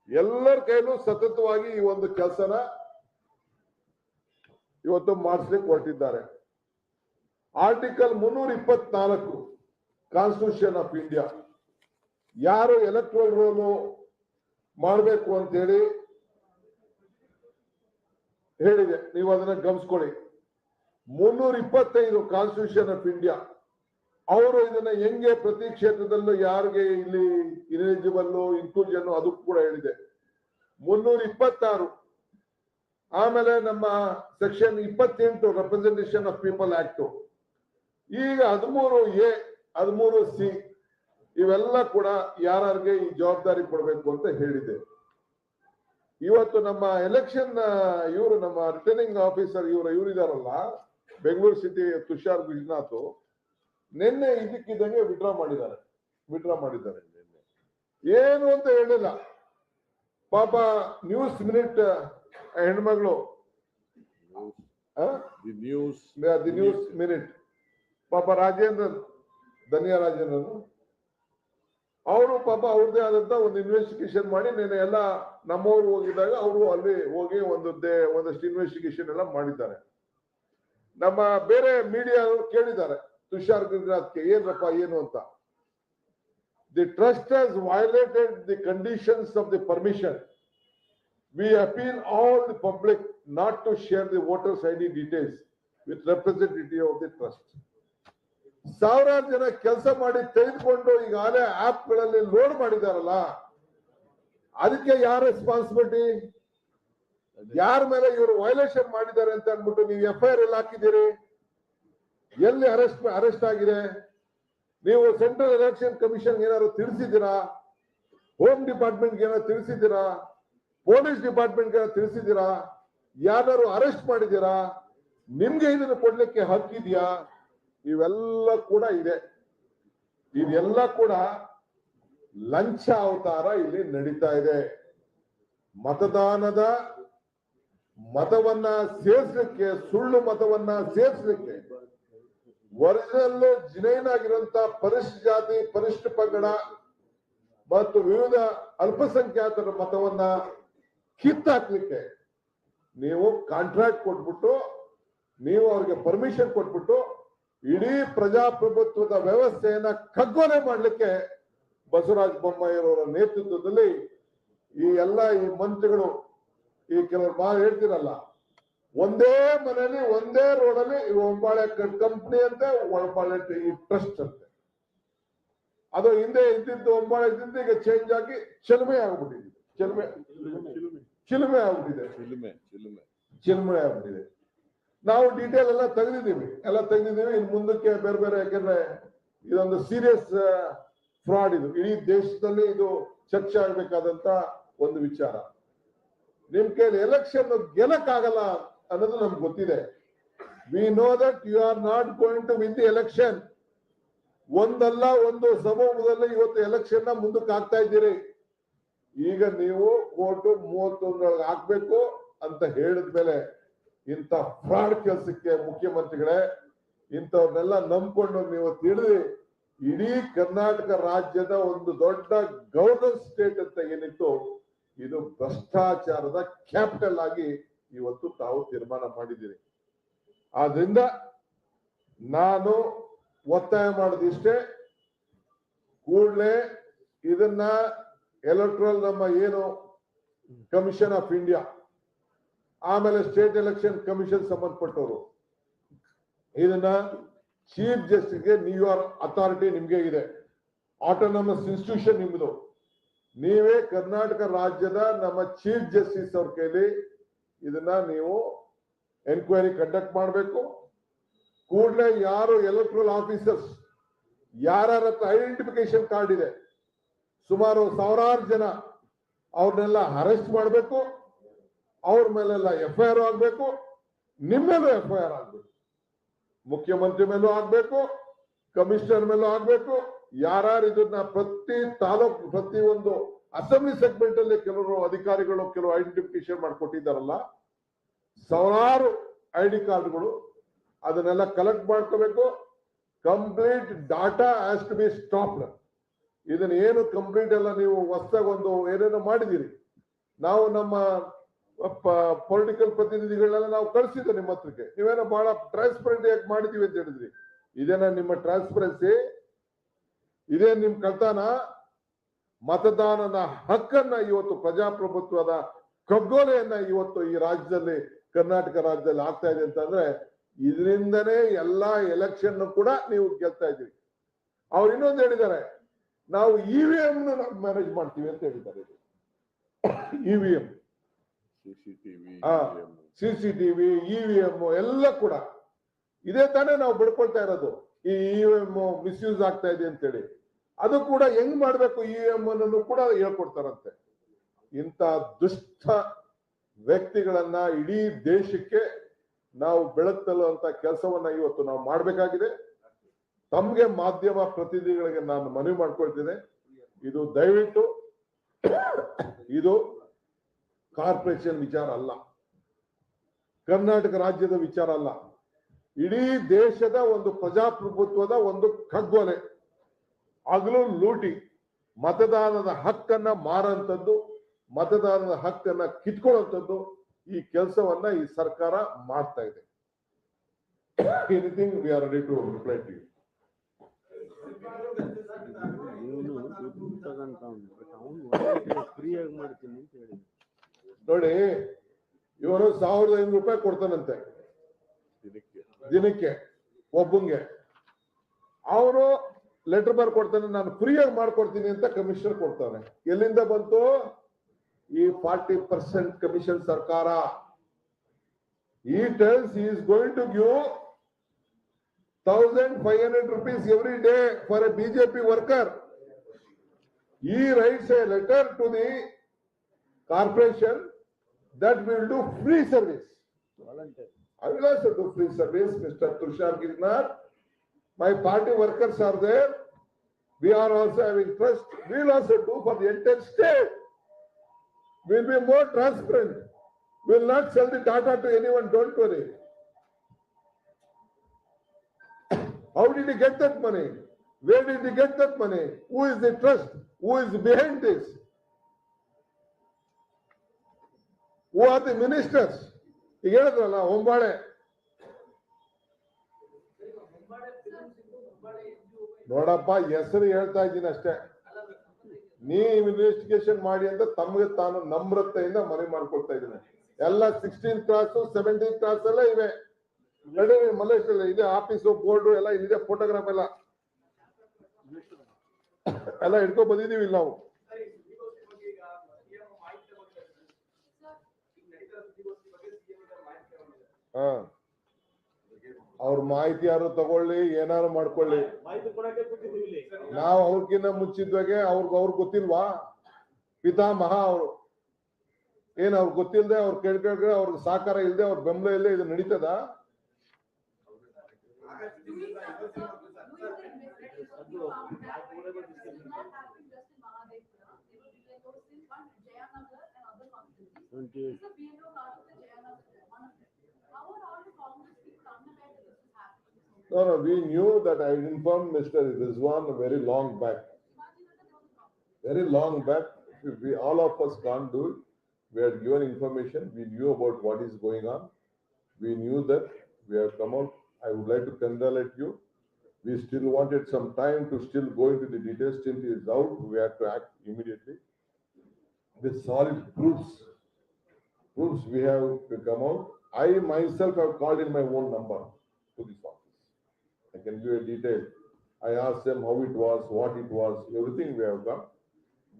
ಎಲ್ಲರ ಕೈಲೂ ಸತತವಾಗಿ ಈ ಒಂದು ಕೆಲಸನ ಇವತ್ತು ಮಾಡಿಸ್ಲಿಕ್ಕೆ ಹೊರಟಿದ್ದಾರೆ. ಆರ್ಟಿಕಲ್ 324 ಕಾನ್ಸ್ಟಿಟ್ಯೂಷನ್ ಆಫ್ ಇಂಡಿಯಾ ಯಾರು ಎಲೆಕ್ಟ್ರಲ್ ರೋಲು ಮಾಡಬೇಕು ಅಂತೇಳಿ ಹೇಳಿದೆ, ನೀವು ಅದನ್ನ ಗಮನಿಸ್ಕೊಳ್ಳಿ. 325 ಕಾನ್ಸ್ಟಿಟ್ಯೂಷನ್ ಆಫ್ ಇಂಡಿಯಾ ಅವರು ಇದನ್ನ ಹೆಂಗೆ ಪ್ರತಿ ಕ್ಷೇತ್ರದಲ್ಲೂ ಯಾರಿಗೆ ಇಲ್ಲಿ ಇಲಿಜಿಬಲ್ ಇನ್ಕ್ಲೂಷನ್ ಅದು ಕೂಡ ಹೇಳಿದೆ. 326 ಆಮೇಲೆ ನಮ್ಮ section 28 representation of people act, ಈಗ 13A 13C ಇವೆಲ್ಲ ಕೂಡ ಯಾರಿಗೆ ಈ ಜವಾಬ್ದಾರಿ ಕೊಡಬೇಕು ಅಂತ ಹೇಳಿದೆ. ಇವತ್ತು ನಮ್ಮ ಎಲೆಕ್ಷನ್ ಇವರು ನಮ್ಮ ರಿಟರ್ನಿಂಗ್ ಆಫೀಸರ್ ಇವರಿದಾರಲ್ಲ ಬೆಂಗಳೂರು ಸಿಟಿ ತುಷಾರ್ ಗಿರಿನಾಥ್, ನಿನ್ನೆ ಇದಕ್ಕಿದ್ದಂಗೆ ವಿಡ್ರಾ ಮಾಡಿದ್ದಾರೆ. ನಿನ್ನೆ ಏನು ಅಂತ ಹೇಳಿಲ್ಲ ಪಾಪ. ನ್ಯೂಸ್ ಮಿನಿಟ್ ಹೆಣ್ಮಗಳು ನ್ಯೂಸ್ ಮಿನಿಟ್ ಪಾಪ ರಾಜೇಂದ್ರನ್, ಧನ್ಯ ರಾಜೇಂದ್ರನ್ ಅವರು ಪಾಪ ಅವ್ರದ್ದೇ ಆದಂತ ಒಂದು ಇನ್ವೆಸ್ಟಿಗೇಷನ್ ಮಾಡಿ ನಿನ್ನೆ ಎಲ್ಲ ನಮ್ಮವ್ರು ಹೋಗಿದ್ದಾಗ ಅವರು ಅಲ್ಲಿ ಹೋಗಿ ಒಂದಷ್ಟು ಇನ್ವೆಸ್ಟಿಗೇಷನ್ ಎಲ್ಲ ಮಾಡಿದ್ದಾರೆ. ನಮ್ಮ ಬೇರೆ ಮೀಡಿಯಾ ಕೇಳಿದ್ದಾರೆ ತುಷಾರ್ ಗಿರಿನಾಥ್ಗೆ ಏನಪ್ಪ ಏನು ಅಂತ. The trust has violated the conditions of the permission. We appeal all the public not to share the voters ID details with representative of the trust. ಸಾವಿರಾರು ಜನ ಕೆಲಸ ಮಾಡಿ ತೆಗೆದುಕೊಂಡು ಈಗಾಗಲೇ ಆಪ್ ಗಳಲ್ಲಿ ಲೋಡ್ ಮಾಡಿದಾರಲ್ಲ, ಅದಕ್ಕೆ ಯಾರ ರೆಸ್ಪಾನ್ಸಿಬಿಲಿಟಿ? ಯಾರ ಮೇಲೆ ಇವರು ವೈಲೇಷನ್ ಮಾಡಿದ್ದಾರೆ ಅಂತ ಅಂದ್ಬಿಟ್ಟು ನೀವು FIR ಎಲ್ಲ ಹಾಕಿದ್ದೀರಿ? ಎಲ್ಲಿ ಅರೆಸ್ಟ್ ಆಗಿದೆ? ನೀವು ಸೆಂಟ್ರಲ್ ಎಲೆಕ್ಷನ್ ಕಮಿಷನ್ ಏನಾದ್ರು ತಿಳಿಸಿದ್ದೀರಾ? ಹೋಮ್ ಡಿಪಾರ್ಟ್ಮೆಂಟ್ ಏನಾದ್ರು ತಿಳಿಸಿದ್ದೀರಾ? ಪೊಲೀಸ್ ಡಿಪಾರ್ಟ್ಮೆಂಟ್ ಏನಾದ್ರು ತಿಳಿಸಿದ್ದೀರಾ? ಯಾರು ಅರೆಸ್ಟ್ ಮಾಡಿದ್ದೀರಾ? ನಿಮ್ಗೆ ಇದನ್ನು ಕೊಡ್ಲಿಕ್ಕೆ ಹಕ್ಕಿದ್ಯಾ? ಇವೆಲ್ಲ ಕೂಡ ಇದೆ. ಇದೆಲ್ಲ ಕೂಡ ಲಂಚ ಅವತಾರ ಇಲ್ಲಿ ನಡೀತಾ ಇದೆ. ಮತದಾನದ ಮತವನ್ನ ಸೇರಿಸಲಿಕ್ಕೆ, ಸುಳ್ಳು ಮತವನ್ನ ಸೇರಿಸಲಿಕ್ಕೆ ಒರಿಜಿನಲ್ ಜಿನೈನ್ ಆಗಿರುವಂತ ಪರಿಶಿಷ್ಟ ಜಾತಿ, ಪರಿಶಿಷ್ಟ ಪಂಗಡ ಮತ್ತು ವಿವಿಧ ಅಲ್ಪಸಂಖ್ಯಾತರ ಮತವನ್ನ ಕಿತ್ತಾಕ್ಲಿಕ್ಕೆ ನೀವು ಕಾಂಟ್ರಾಕ್ಟ್ ಕೊಟ್ಬಿಟ್ಟು, ನೀವು ಅವ್ರಿಗೆ ಪರ್ಮಿಷನ್ ಕೊಟ್ಬಿಟ್ಟು ಇಡೀ ಪ್ರಜಾಪ್ರಭುತ್ವದ ವ್ಯವಸ್ಥೆಯನ್ನ ಕಗ್ಗೊಲೆ ಮಾಡ್ಲಿಕ್ಕೆ ಬಸವರಾಜ ಬೊಮ್ಮಾಯಿಯವರ ನೇತೃತ್ವದಲ್ಲಿ ಈ ಮಂತ್ರಿಗಳು, ಈ ಕೆಲವರು ಹೇಳ್ತಿರಲ್ಲ, ಒಂದೇ ಮನೆಯಲ್ಲಿ ಒಂದೇ ರೋಡಲ್ಲಿ ಒಂಬಾಳೆ ಕಂಪ್ನಿ ಅಂತೆ, ಒಂಬಾಳೆ ಟ್ರಸ್ಟ್ ಅಂತೆ. ಅದು ಹಿಂದೆ ಇದ್ದಿದ್ದು ಒಂಬಾಳೆ ಇದ್ದಿದ್ದು ಈಗ ಚೇಂಜ್ ಆಗಿ ಚಿಲುಮೆ ಆಗ್ಬಿಟ್ಟಿದೆ. ಚಿಲುಮೆ ಆಗ್ಬಿಟ್ಟಿದೆ. ಚಿಲುಮೆ ಆಗ್ಬಿಟ್ಟಿದೆ. ನಾವು ಡೀಟೇಲ್ ಎಲ್ಲ ತೆಗೆದಿದ್ದೀವಿ. ಇನ್ನು ಮುಂದಕ್ಕೆ ಬೇರೆ ಬೇರೆ, ಯಾಕೆಂದ್ರೆ ಇದೊಂದು ಸೀರಿಯಸ್ ಫ್ರಾಡ್. ಇದು ಇಡೀ ದೇಶದಲ್ಲಿ ಇದು ಚರ್ಚೆ ಆಗ್ಬೇಕಾದಂತ ಒಂದು ವಿಚಾರ. ನಿಮ್ ಕೈಲಿ ಎಲೆಕ್ಷನ್ ಗೆಲ್ಲಕ್ಕಾಗಲ್ಲ ಅನ್ನೋದು ನಮ್ಗೆ ಗೊತ್ತಿದೆ. We know that you are not going to win the election. ಒಂದಲ್ಲ ಒಂದು ಸಮೂಹದಲ್ಲಿ ಇವತ್ತು ಎಲೆಕ್ಷನ್ ನ ಮುಂದಕ್ಕೆ ಹಾಕ್ತಾ ಇದ್ದೀರಿ. ಈಗ ನೀವು ಕೋರ್ಟ್ 31 ಹಾಕ್ಬೇಕು ಅಂತ ಹೇಳಿದ್ಮೇಲೆ ಇಂಥ ಫ್ರಾಡ್ ಕೆಲಸಕ್ಕೆ ಮುಖ್ಯಮಂತ್ರಿಗಳೇ, ಇಂಥವ್ರನ್ನೆಲ್ಲ ನಂಬ್ಕೊಂಡು ನೀವು ತಿಳಿದು ಇಡೀ ಕರ್ನಾಟಕ ರಾಜ್ಯದ ಒಂದು ದೊಡ್ಡ ಗವರ್ನರ್ ಸ್ಟೇಟ್ ಅಂತ ಏನಿತ್ತು, ಇದು ಭ್ರಷ್ಟಾಚಾರದ ಕ್ಯಾಪಿಟಲ್ ಆಗಿ ಇವತ್ತು ತಾವು ತೀರ್ಮಾನ ಮಾಡಿದ್ದೀರಿ. ಆದ್ರಿಂದ ನಾನು ಒತ್ತಾಯ ಮಾಡೋದಿಷ್ಟೇ, ಕೂಡಲೇ ಇದನ್ನ ಎಲೆಕ್ಟ್ರಲ್ ನಮ್ಮ ಏನು ಕಮಿಷನ್ ಆಫ್ ಇಂಡಿಯಾ, ಆಮೇಲೆ ಸ್ಟೇಟ್ ಎಲೆಕ್ಷನ್ ಕಮಿಷನ್ ಸಂಬಂಧಪಟ್ಟವರು, ಇದನ್ನ ಚೀಫ್ ಜಸ್ಟಿಸ್ಗೆ ನ್ಯೂಯಾರ್ಕ್ ಅಥಾರಿಟಿ ನಿಮ್ಗೆ ಇದೆ, ಆಟೋನಮಸ್ ಇನ್ಸ್ಟಿಟ್ಯೂಷನ್ ನಿಮ್ದು. ನೀವೇ ಕರ್ನಾಟಕ ರಾಜ್ಯದ ನಮ್ಮ ಚೀಫ್ ಜಸ್ಟಿಸ್ ಅವ್ರ ಕೈಲಿ ಇದನ್ನ ನೀವು ಎನ್ಕ್ವೈರಿ ಕಂಡಕ್ಟ್ ಮಾಡಬೇಕು. ಕೂಡಲೇ ಯಾರು ಎಲೆಕ್ಟ್ರಲ್ ಆಫೀಸರ್ಸ್ ಯಾರ ಹತ್ರ ಐಡೆಂಟಿಫಿಕೇಶನ್ ಕಾರ್ಡ್ ಇದೆ, ಸುಮಾರು 1000 ಜನ, ಅವ್ರನ್ನೆಲ್ಲ ಅರೆಸ್ಟ್ ಮಾಡಬೇಕು. ಅವ್ರ ಮೇಲೆಲ್ಲ FIR ಆಗ್ಬೇಕು. ನಿಮ್ಮೇಲೂ FIR ಆಗ್ಬೇಕು. ಮುಖ್ಯಮಂತ್ರಿ ಮೇಲೂ ಆಗ್ಬೇಕು, ಕಮಿಷನರ್ ಮೇಲೂ ಆಗ್ಬೇಕು. ಯಾರು ಇದನ್ನ ಪ್ರತಿ ತಾಲೂಕು, ಪ್ರತಿ ಒಂದು ಅಸೆಂಬ್ಲಿ ಸೆಗ್ಮೆಂಟ್ ಅಲ್ಲಿ ಕೆಲವರು ಅಧಿಕಾರಿಗಳು ಕೆಲವು ಐಡೆಂಟಿಫಿಕೇಶನ್ ಮಾಡಿಕೊಟ್ಟಿದ್ದಾರಲ್ಲ, 1000 ID ಕಾರ್ಡ್ಗಳು, ಅದನ್ನೆಲ್ಲ ಕಲೆಕ್ಟ್ ಮಾಡ್ಕೋಬೇಕು. Complete data has to be stopped. ಇದನ್ನ ಏನು ಕಂಪ್ಲೀಟ್ ಎಲ್ಲ ನೀವು ಹೊಸದಾಗಿ ಒಂದು ಏನೇನೋ ಮಾಡಿದಿರಿ, ನಾವು ನಮ್ಮ ಪೊಲಿಟಿಕಲ್ ಪ್ರತಿನಿಧಿಗಳನ್ನೆಲ್ಲ ನಾವು ಕಳಿಸಿದ್ದೆ ನಿಮ್ಮ ಹತ್ರಕ್ಕೆ. ನೀವೇನೋ ಬಹಳ ಟ್ರಾನ್ಸ್ಪರೆಂಟ್ ಆಗಿ ಮಾಡಿದೀವಿ ಅಂತ ಹೇಳಿದ್ರಿ. ಇದೇನ ನಿಮ್ಮ ಟ್ರಾನ್ಸ್ಪರೆನ್ಸಿ? ಇದೇ ನಿಮ್ ಕಳ್ತನ? ಮತದಾನದ ಹಕ್ಕನ್ನ ಇವತ್ತು, ಪ್ರಜಾಪ್ರಭುತ್ವದ ಕಗ್ಗೊಲೆಯನ್ನ ಇವತ್ತು ಈ ರಾಜ್ಯದಲ್ಲಿ, ಕರ್ನಾಟಕ ರಾಜ್ಯದಲ್ಲಿ ಆಗ್ತಾ ಇದೆ ಅಂತಂದ್ರೆ, ಇದರಿಂದನೇ ಎಲ್ಲಾ ಎಲೆಕ್ಷನ್ ಕೂಡ ನೀವು ಗೆಲ್ತಾ ಇದ್ದೀರಿ. ಅವ್ರು ಇನ್ನೊಂದು ಹೇಳಿದ್ದಾರೆ, ನಾವು EVM ಮ್ಯಾನೇಜ್ ಮಾಡ್ತೀವಿ ಅಂತ ಹೇಳಿದ್ದಾರೆ. EVM, CCTV, EVM ಎಲ್ಲ ಕೂಡ ಇದೇ ತಾನೇ ನಾವು ಬಿಡ್ಕೊಳ್ತಾ ಇರೋದು. ಈ EVM ಮಿಸ್ಯೂಸ್ ಆಗ್ತಾ ಇದೆ ಅಂತೇಳಿ, ಅದು ಕೂಡ ಹೆಂಗ್ ಮಾಡ್ಬೇಕು EVM ಅನ್ನೋದು ಕೂಡ ಹೇಳ್ಕೊಡ್ತಾರಂತೆ. ಇಂಥ ದುಷ್ಟ ವ್ಯಕ್ತಿಗಳನ್ನ ಇಡೀ ದೇಶಕ್ಕೆ ನಾವು ಬೆಳಗ್ತಲ್ಲುವಂತ ಕೆಲಸವನ್ನ ಇವತ್ತು ನಾವು ಮಾಡಬೇಕಾಗಿದೆ. ತಮ್ಗೆ ಮಾಧ್ಯಮ ಪ್ರತಿನಿಧಿಗಳಿಗೆ ನಾನು ಮನವಿ ಮಾಡ್ಕೊಳ್ತೇನೆ, ಇದು ದಯವಿಟ್ಟು ಇದು ಕಾರ್ಪೊರೇಷನ್ ವಿಚಾರ ಅಲ್ಲ, ಕರ್ನಾಟಕ ರಾಜ್ಯದ ವಿಚಾರ ಅಲ್ಲ, ಇಡೀ ದೇಶದ ಒಂದು ಪ್ರಜಾಪ್ರಭುತ್ವದ ಒಂದು ಕಗ್ಗೊಲೆ, ಹಗಲು ಲೂಟಿ, ಮತದಾನದ ಹಕ್ಕನ್ನ ಮಾರಂತದ್ದು, ಮತದಾನದ ಹಕ್ಕನ್ನ ಕಿತ್ಕೊಳ್ಳುವಂಥದ್ದು, ಈ ಕೆಲಸವನ್ನ ಈ ಸರ್ಕಾರ ಮಾಡ್ತಾ ಇದೆ. Anything we are ready to reply to you. ಫ್ರೀಯಾಗಿ ಮಾಡ್ತೀನಿ ಅಂತ ಹೇಳಿ ನೋಡಿ, ಇವನು 1500 ರೂಪಾಯಿ ಕೊಡ್ತಾನಂತೆ ದಿನಕ್ಕೆ ಒಬ್ಬಂಗೆ. ಅವನು ಲೆಟರ್ ಬರ್ ಕೊಡ್ತಾನೆ, ನಾನು ಫ್ರೀಯಾಗಿ ಮಾಡ್ಕೊಡ್ತೀನಿ ಅಂತ ಕಮಿಷನರ್ ಕೊಡ್ತಾನೆ. ಎಲ್ಲಿಂದ ಬಂತು ಈ 40% ಕಮಿಷನ್ ಸರ್ಕಾರ? He tells he is going to give 1500 rupees every day for a BJP worker. He writes a letter to the corporation that will do free service. I will also do free service, Mr. Tushar Girnar. My party workers are there. We are also having trust. We will also do for the entire state. We will be more transparent. We'll not sell the data to anyone, don't worry. How did he get that money? Where did he get that money? Who is the trust? Who is behind this? Who are the ministers? ಈಗ ಹೇಳಿದ್ರಲ್ಲ ಹೊಂಬಾಳೆ ನೋಡಪ್ಪ ಹೆಸರು ಹೇಳ್ತಾ ಇದ್ದೀನಿ ಅಷ್ಟೇ. ನೀವು investigation ಮಾಡಿ ಅಂತ ತಮಗೆ ತಾನು ನಮ್ರತೆಯಿಂದ ಮನೆ ಮಾಡ್ಕೊಳ್ತಾ ಇದ್ದೀನಿ. ಎಲ್ಲ 16th ಕ್ಲಾಸ್ 17th ಕ್ಲಾಸ್ ಎಲ್ಲ ಇವೆ. ಮಲೇಶ್ ಇದೆ ಆಫೀಸು ಬೋರ್ಡು ಎಲ್ಲ ಇಲ್ಲಿದೆ, ಫೋಟೋಗ್ರಾಫ್ ಎಲ್ಲ ಎಲ್ಲ ಹಿಡ್ಕೊಂಡ್ ಬಂದಿದೀವಿ ಇಲ್ಲಿ ನಾವು. ಅವ್ರ ಮಾಹಿತಿ ಯಾರು ತಗೊಳ್ಳಿ, ಏನಾರು ಮಾಡ್ಕೊಳ್ಳಿ, ನಾವು ಅವ್ರಕ್ಕಿಂತ ಮುಂಚಿದ್ವಾಗೆ ಅವ್ರಿಗೆ ಗೊತ್ತಿಲ್ವಾ? ಪಿತಾಮಹ ಅವರು ಏನ್ ಅವ್ರಿಗೆ ಗೊತ್ತಿಲ್ಲದೆ ಅವ್ರು ಕೇಳ್ಕೊಂಡ್ರೆ ಅವ್ರಿಗೆ ಸಹಕಾರ ಇಲ್ಲದೆ ಅವ್ರ ಬೆಂಬಲ ಇಲ್ಲದೆ ಇದು ನಡೀತದ? No, we knew that. I informed Mr. Rizwan very long back. Very long back. We, all of us can't do it. We had given information. We knew about what is going on. We knew that we have come out. I would like to congratulate you. We still wanted some time to still go into the details. Still it is out. We have to act immediately with solid proofs. Proofs we have to come out. I myself have called in my own number to this office. I can give a detail. I asked them how it was, what it was, everything we have got.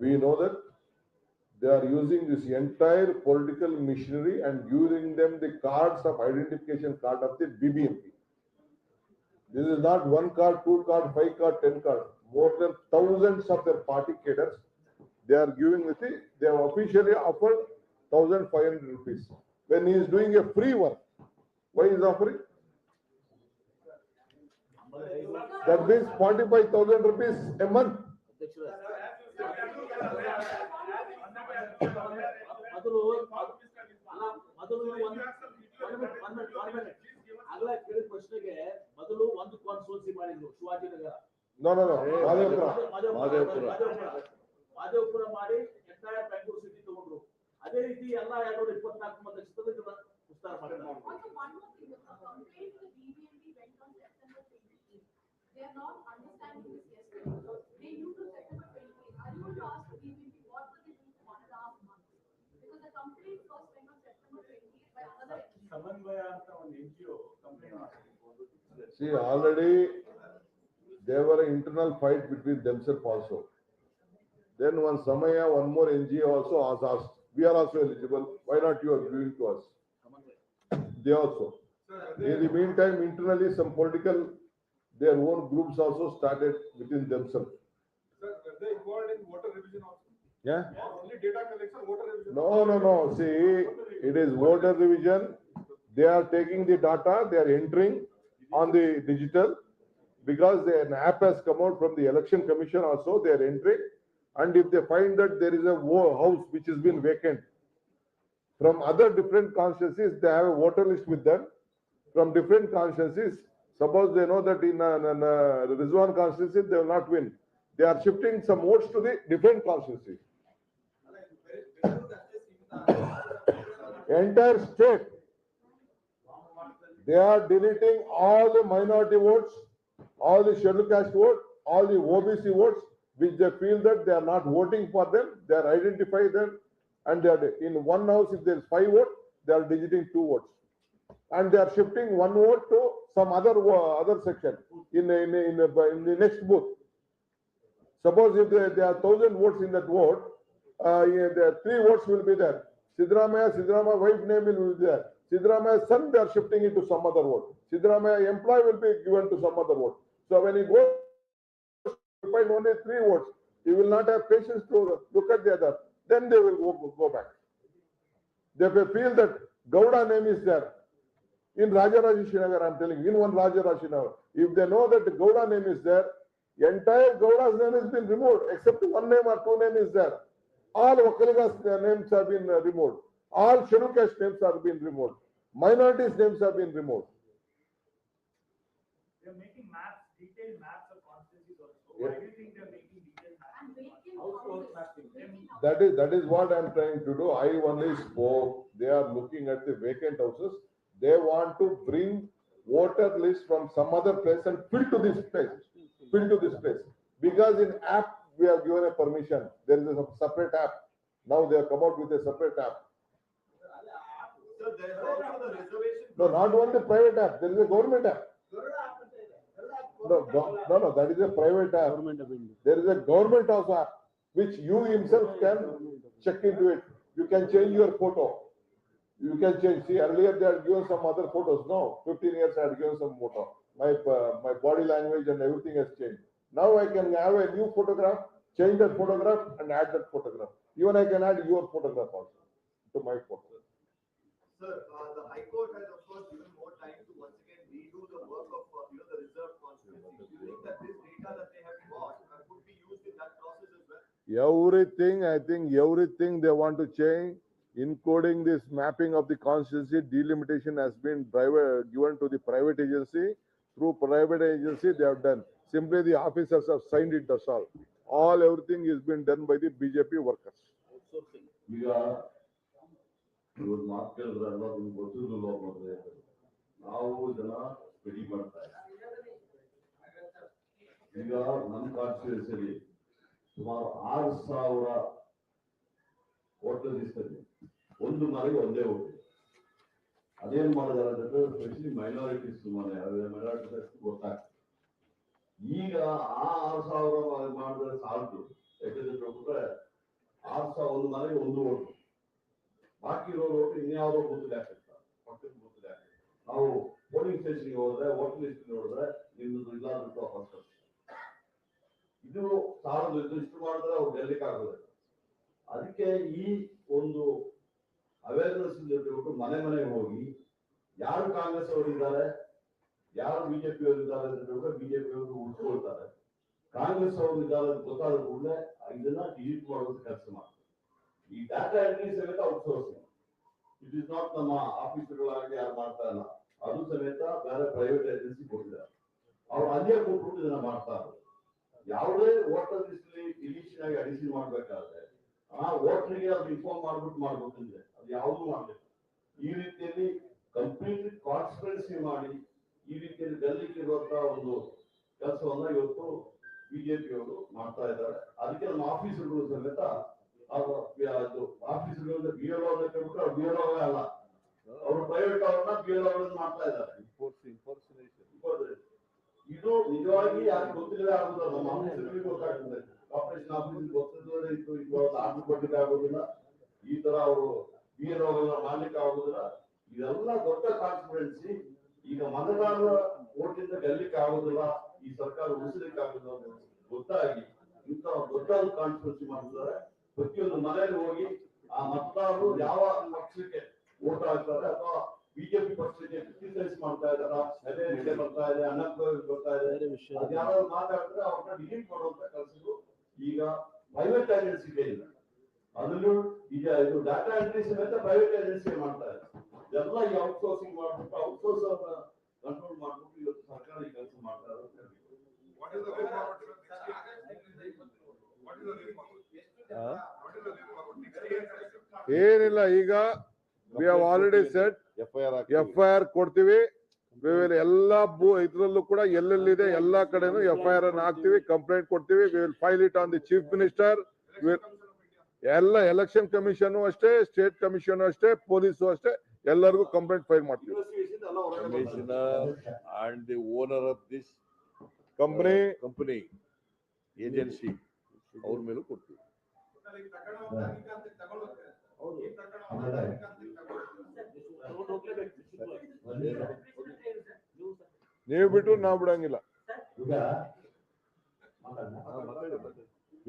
We know that they are using this entire political machinery and giving them the cards of identification card of the BBMP. This is not 1 card, 2 card, 5 card, 10 card. More than thousands of their party cadres, they are giving with it. They have officially offered 1,500 rupees. When he is doing a free work, why is offering? That means 45,000 rupees a month. No. Madevapura ಮಾಡಿ entire Bengaluru city ತಗೊಂಡ್ರು. ಅದೇ ರೀತಿ ಎಲ್ಲ 224 ಲಕ್ಷ ವಿಸ್ತಾರ ಮಾಡಿದ್ದಾರೆ. They are not understanding this yesterday. They knew to September 28. Are you going to ask the BBMP what were they doing for 1.5 months? Because the complaint first went on September 28 by another NGO. Samanvaya anta one NGO complaint. See, already there were an internal fight between themselves also. Then one Samaya, one more NGO also asked, we are also eligible. Why not you are giving to us? They also. In the meantime, internally some political, their own groups also started within themselves. Sir, were they involved in voter revision also? Yeah? Or only data collection, voter revision? No. See, it is voter revision. They are taking the data, they are entering on the digital, because an app has come out from the Election Commission also, they are entering. And if they find that there is a house which has been vacant from other different constituencies, they have a voter list with them. From different constituencies, suppose they know that in the Rizwan constituency, they will not win. They are shifting some votes to the different constituencies. Entire state, they are deleting all the minority votes, all the scheduled caste vote, all the OBC votes, which they feel that they are not voting for them. They are identifying them, and they are in one house. If there is 5 votes, they are deleting 2 votes, and they are shifting 1 vote to some other section in the next booth. Suppose if there are 1,000 votes in that vote, there 3 votes will be there. Siddaramaya wife name will be there. Siddaramaya's son, they are shifting it to some other vote. Siddaramaya employee will be given to some other vote. So when he goes to find only 3 votes, he will not have patience to look at the other. Then they will go back. They will feel that Gowda name is there. In Rajarajeshinagar, I am telling you, in one Rajarajeshinagar, if they know that the Gowda name is there, entire Gowda's name has been removed, except 1 name or 2 names is there. All Vakaliga's names have been removed. All scheduled caste names are being removed. Minorities names have been removed. They are making maps, detailed maps of constituencies also. Yeah. Why do you think they are making detailed maps? And vacant Household houses. mapping. Vacant That is what I'm trying to do. I only spoke. They are looking at the vacant houses. They want to bring voter list from some other place and fill to this place. Fill to this place. Because in app, we have given a permission. There is a separate app. Now they have come out with a separate app. So there is also the reservation. No, not only private app. There is a government app. No, that is a private app. There is a government also app, which you himself can check into it. You can change your photo. You can change. See, earlier they had given some other photos. No, 15 years I had given some photo. My body language and everything has changed. Now I can have a new photograph, change that photograph and add that photograph. Even I can add your photograph also to my photo. Sir, the High Court has of course given more time to once again redo the work of, the reserved constituency. Do you think that this data that they have got could be used in that process as well? Everything, I think everything they want to change, including this mapping of the constituency, delimitation has been given to the private agency. Through private agency, they have done. Simply the officers have signed it, that's all. Everything is been done by the BJP workers. ಈಗ ಇವ್ರು ಮಾತು ಕೇಳಿದ್ರಲ್ಲ ನಿಮ್ಗೆ ಗೊತ್ತಿರಲಿಲ್ಲ ಮೊದಲೇ ನಾವು ಇದನ್ನ study ಮಾಡ್ತಾ ಇದ್ದೀವಿ. ಈಗ ನಮ್ಮ ಕಾನ್ಸ್ಟಿಟ್ಯೂನ್ಸಿಯಲ್ಲಿ ಸುಮಾರು 6,000 ವೋಟರ್ ಲಿಸ್ಟ್ ಅಲ್ಲಿ ಒಂದು ಮನೆಗೆ ಒಂದೇ ಓಟ್. ಅದೇನ್ ಮಾಡಿದಾರೆ ಅಂದ್ರೆ ಸ್ಪೆಷಲಿ ಮೈನಾರಿಟೀಸ್ ಮೈನಾರಿಟೀಸ್ ಗೊತ್ತಾಗ್ತದೆ. ಈಗ ಆ 6,000 ಮಾಡಿದ್ರೆ ಸಾಲದು. ಯಾಕಂದ್ರೆ ಬಿಟ್ರೆ 6,000 ಒಂದು ಮನೆಗೆ ಒಂದು ಓಟ್. ಬಾಕಿ ಇರೋ ಓಟ್ ಇನ್ಯಾವುದೋ ಬೂತ್ಗೆ ಹಾಕಿರ್ತಾರೆ, ಪಕ್ಕದ ಬೂತ್ಗೆ ಹಾಕಿರ್ತಾರೆ. ನಾವು ಪೋಲಿಂಗ್ ಸ್ಟೇಷನ್ಗೆ ಹೋದ್ರೆ ವೋಟರ್ ಲಿಸ್ಟ್ ನೋಡಿದ್ರೆ ನಿಮ್ದು ಇಲ್ಲಾದ್ರೂ ವಾಪಸ್ ಕಳಿಸ್ತಾರೆ. ಇದು ಸಾಲದು. ಇಷ್ಟು ಮಾಡಿದ್ರೆ ಅವ್ರು ಗೆಲ್ಲಕ್ಕೆ ಆಗೋದಿಲ್ಲ. ಅದಕ್ಕೆ ಈ ಒಂದು ಅವೇರ್ನೆಸ್ ಬಿಟ್ಟು ಮನೆ ಮನೆಗೆ ಹೋಗಿ ಯಾರು ಕಾಂಗ್ರೆಸ್ ಅವರಿದ್ದಾರೆ, ಯಾರು ಬಿಜೆಪಿ ಅವರಿದ್ದಾರೆ ಅಂತ ಬಿಜೆಪಿ ಅವರು ಉಳ್ಕೊಳ್ತಾರೆ, ಕಾಂಗ್ರೆಸ್ ಅವರು ಇದ್ದಾರೆ ಅಂತ ಗೊತ್ತಾದ ಕೂಡಲೇ ಇದನ್ನ ಡಿಲೀಟ್ ಮಾಡೋದು ಕೆಲಸ ಮಾಡ್ತಾರೆ. ಈ ಡಾಟಾ ಎಂಟ್ರಿ ಸಮೇತ ಔಟ್ಸೋರ್ಸಿಂಗ್. ಇಟ್ ಇಸ್ ನಾಟ್ ನಮ್ಮ ಆಫೀಸರ್ಗಳಾಗಿ ಯಾರು ಮಾಡ್ತಾ ಇಲ್ಲ, ಅದು ಸಮೇತ ಬೇರೆ ಪ್ರೈವೇಟ್ ಏಜೆನ್ಸಿ ಕೊಟ್ಟಿದ್ದಾರೆ. ಅವ್ರು ಅಲ್ಲೇ ಕೊಟ್ಬಿಟ್ಟು ಇದನ್ನ ಮಾಡ್ತಾ ಇರೋದು. ಯಾವುದೇ ವೋಟರ್ ಲಿಸ್ಟ್ ಡಿಲೀಷನ್ ಆಗಿ ಅಡಿಷನ್ ಮಾಡ್ಬೇಕಾದ್ರೆ ಆ ವೋಟರ್ಗೆ ಅದು ಇನ್ಫಾರ್ಮ್ ಮಾಡ್ಬಿಟ್ಟು ಮಾಡ್ಬೇಕಂದ್ರೆ ಅದು ಯಾವುದು ಮಾಡಬೇಕು. ಈ ರೀತಿಯಲ್ಲಿ ಕಂಪ್ಲೀಟ್ ಕಾನ್ಸ್ಪಿರೆನ್ಸಿ ಮಾಡಿ ಈ ರೀತಿಯಲ್ಲಿ ಗೆಲ್ಲಕ್ಕೆ ಇರುವಂತಹ ಒಂದು ಕೆಲಸವನ್ನ ಇವತ್ತು ಬಿಜೆಪಿ ಅವರು ಮಾಡ್ತಾ ಇದ್ದಾರೆ. ಅದಕ್ಕೆ ನಮ್ಮ ಆಫೀಸರ್ಗಳು ಸಮೇತ ಆಫೀಸರ್ಗಳಿಂದ ಬಿಎಲ್ಒ ಕೇಳ್ಬಿಟ್ಟು ಅವ್ರು ಬಿಎಲ್ಒ ಅಲ್ಲ, ಅವರು ಪ್ರೈವೇಟ್ ಅವ್ರನ್ನ ಬಿಎಲ್ಒ ಮಾಡ್ತಾ ಇದ್ದಾರೆ. ಇದು ನಿಜವಾಗಿ ಯಾರು ಗೊತ್ತಿಲ್ಲದೆ ಆಗುದಿಲ್ಲ. ನಮ್ಮ ಆಫೀಸರ್ಗಳಿಗೆ ಗೊತ್ತಾಗ್ತದೆ. ಕಾರ್ಪೊರೇಷನ್ ಆಫೀಸ್ ಗೊತ್ತಿಲ್ಲದೆ ಇತ್ತು ಆರ್ಡರ್ ಕೊಡ್ಲಿಕ್ಕೆ ಆಗೋದಿಲ್ಲ. ಈ ತರ ಅವರು ಬಿಎಲ್ಒ ಮಾಡ್ಲಿಕ್ಕೆ ಆಗೋದಿಲ್ಲ. ಇದೆಲ್ಲ ದೊಡ್ಡ ಕಾನ್ಫಿಡೆನ್ಸಿ. ಈಗ ಮತದಾರರ ಓಟಿಂದ ಗೆಲ್ಲಕ್ಕೆ ಆಗೋದಿಲ್ಲ, ಈ ಸರ್ಕಾರ ಉಳಿಸಲಿಕ್ಕೆ ಆಗೋದಿಲ್ಲ ಅಂತ ಗೊತ್ತಾಗಿ ಇಂಥ ದೊಡ್ಡ ಕಾನ್ಫಿಡೆನ್ಸಿ ಮಾಡ್ತಿದ್ದಾರೆ. ಪ್ರತಿಯೊಂದು ಮನೆಯಲ್ಲಿ ಹೋಗಿ ಆ ಮತದಾರರು ಯಾವ ಪಕ್ಷಕ್ಕೆ ಓಟ್ ಹಾಕ್ತಾರೆ ಅಥವಾ ಬಿಜೆಪಿ ಪಕ್ಷಕ್ಕೆ ಕ್ರಿಟಿಸೈಸ್ ಮಾಡ್ತಾ ಇದಾರ, ಎಲೆ ಬರ್ತಾ ಇದೆ, ಅನಂತವಾಗಿ ಬರ್ತಾ ಇದೆ, ಅದು ಯಾರಾದ್ರು ಮಾತಾಡಿದ್ರೆ ಅವ್ರನ್ನ ಡಿಲೀಟ್ ಮಾಡುವಂತ ಕೆಲಸಗಳು ಈಗ ಪ್ರೈವೇಟ್ ಏಜೆನ್ಸಿ ಕೈಯಿಂದ. ಅದನ್ನು ಈಗ ಇದು ಡಾಟಾ ಎಂಟ್ರಿ ಸಮೇತ ಪ್ರೈವೇಟ್ ಏಜೆನ್ಸಿ ಮಾಡ್ತಾ ಇದೆ. ಎಲ್ಲ ಈ ಔಟ್ಸೋರ್ಸಿಂಗ್ ಮಾಡ್ಬಿಟ್ಟು ಔಟ್ಸೋರ್ಸ್ ಅವ್ರನ್ನ ಕಂಟ್ರೋಲ್ ಮಾಡ್ಬಿಟ್ಟು ಇವತ್ತು ಸರ್ಕಾರ ಈ ಕೆಲಸ ಮಾಡ್ತಾ ಇರೋದು. What is the way forward, sir? What is the way forward? What is the way forward? Next year, ಏನಿಲ್ಲ, ಈಗ we have already set FIR ಕೊಡ್ತೀವಿ. ಎಲ್ಲಾ ಇದ್ರಲ್ಲೂ ಕೂಡ ಎಲ್ಲೆಲ್ಲಿದೆ ಎಲ್ಲಾ ಕಡೆನೂ FIR ಅನ್ನು ಹಾಕ್ತಿವಿ, ಕಂಪ್ಲೇಂಟ್ ಕೊಡ್ತೀವಿ. We will file it on the chief minister. ಎಲ್ಲ ಎಲೆಕ್ಷನ್ ಕಮಿಷನ್ ಅಷ್ಟೇ, ಸ್ಟೇಟ್ ಕಮಿಷನ್ ಅಷ್ಟೇ, ಪೊಲೀಸು ಅಷ್ಟೇ, ಎಲ್ಲರಿಗೂ ಕಂಪ್ಲೇಂಟ್ ಫೈಲ್ ಮಾಡ್ತೀವಿ. Commissioner and the owner of this company agency, ಅವ್ರ ಮೇಲೂ ಕೊಡ್ತೀವಿ. ಈ ಪ್ರಕರಣ ಅಂತ ತಗೊಳ್ತಾರೆ. ಈ ಪ್ರಕರಣ ನೀವು ಬಿಟ್ಟು ನಾವು ಬಿಡಂಗಿಲ್ಲ. ಈಗ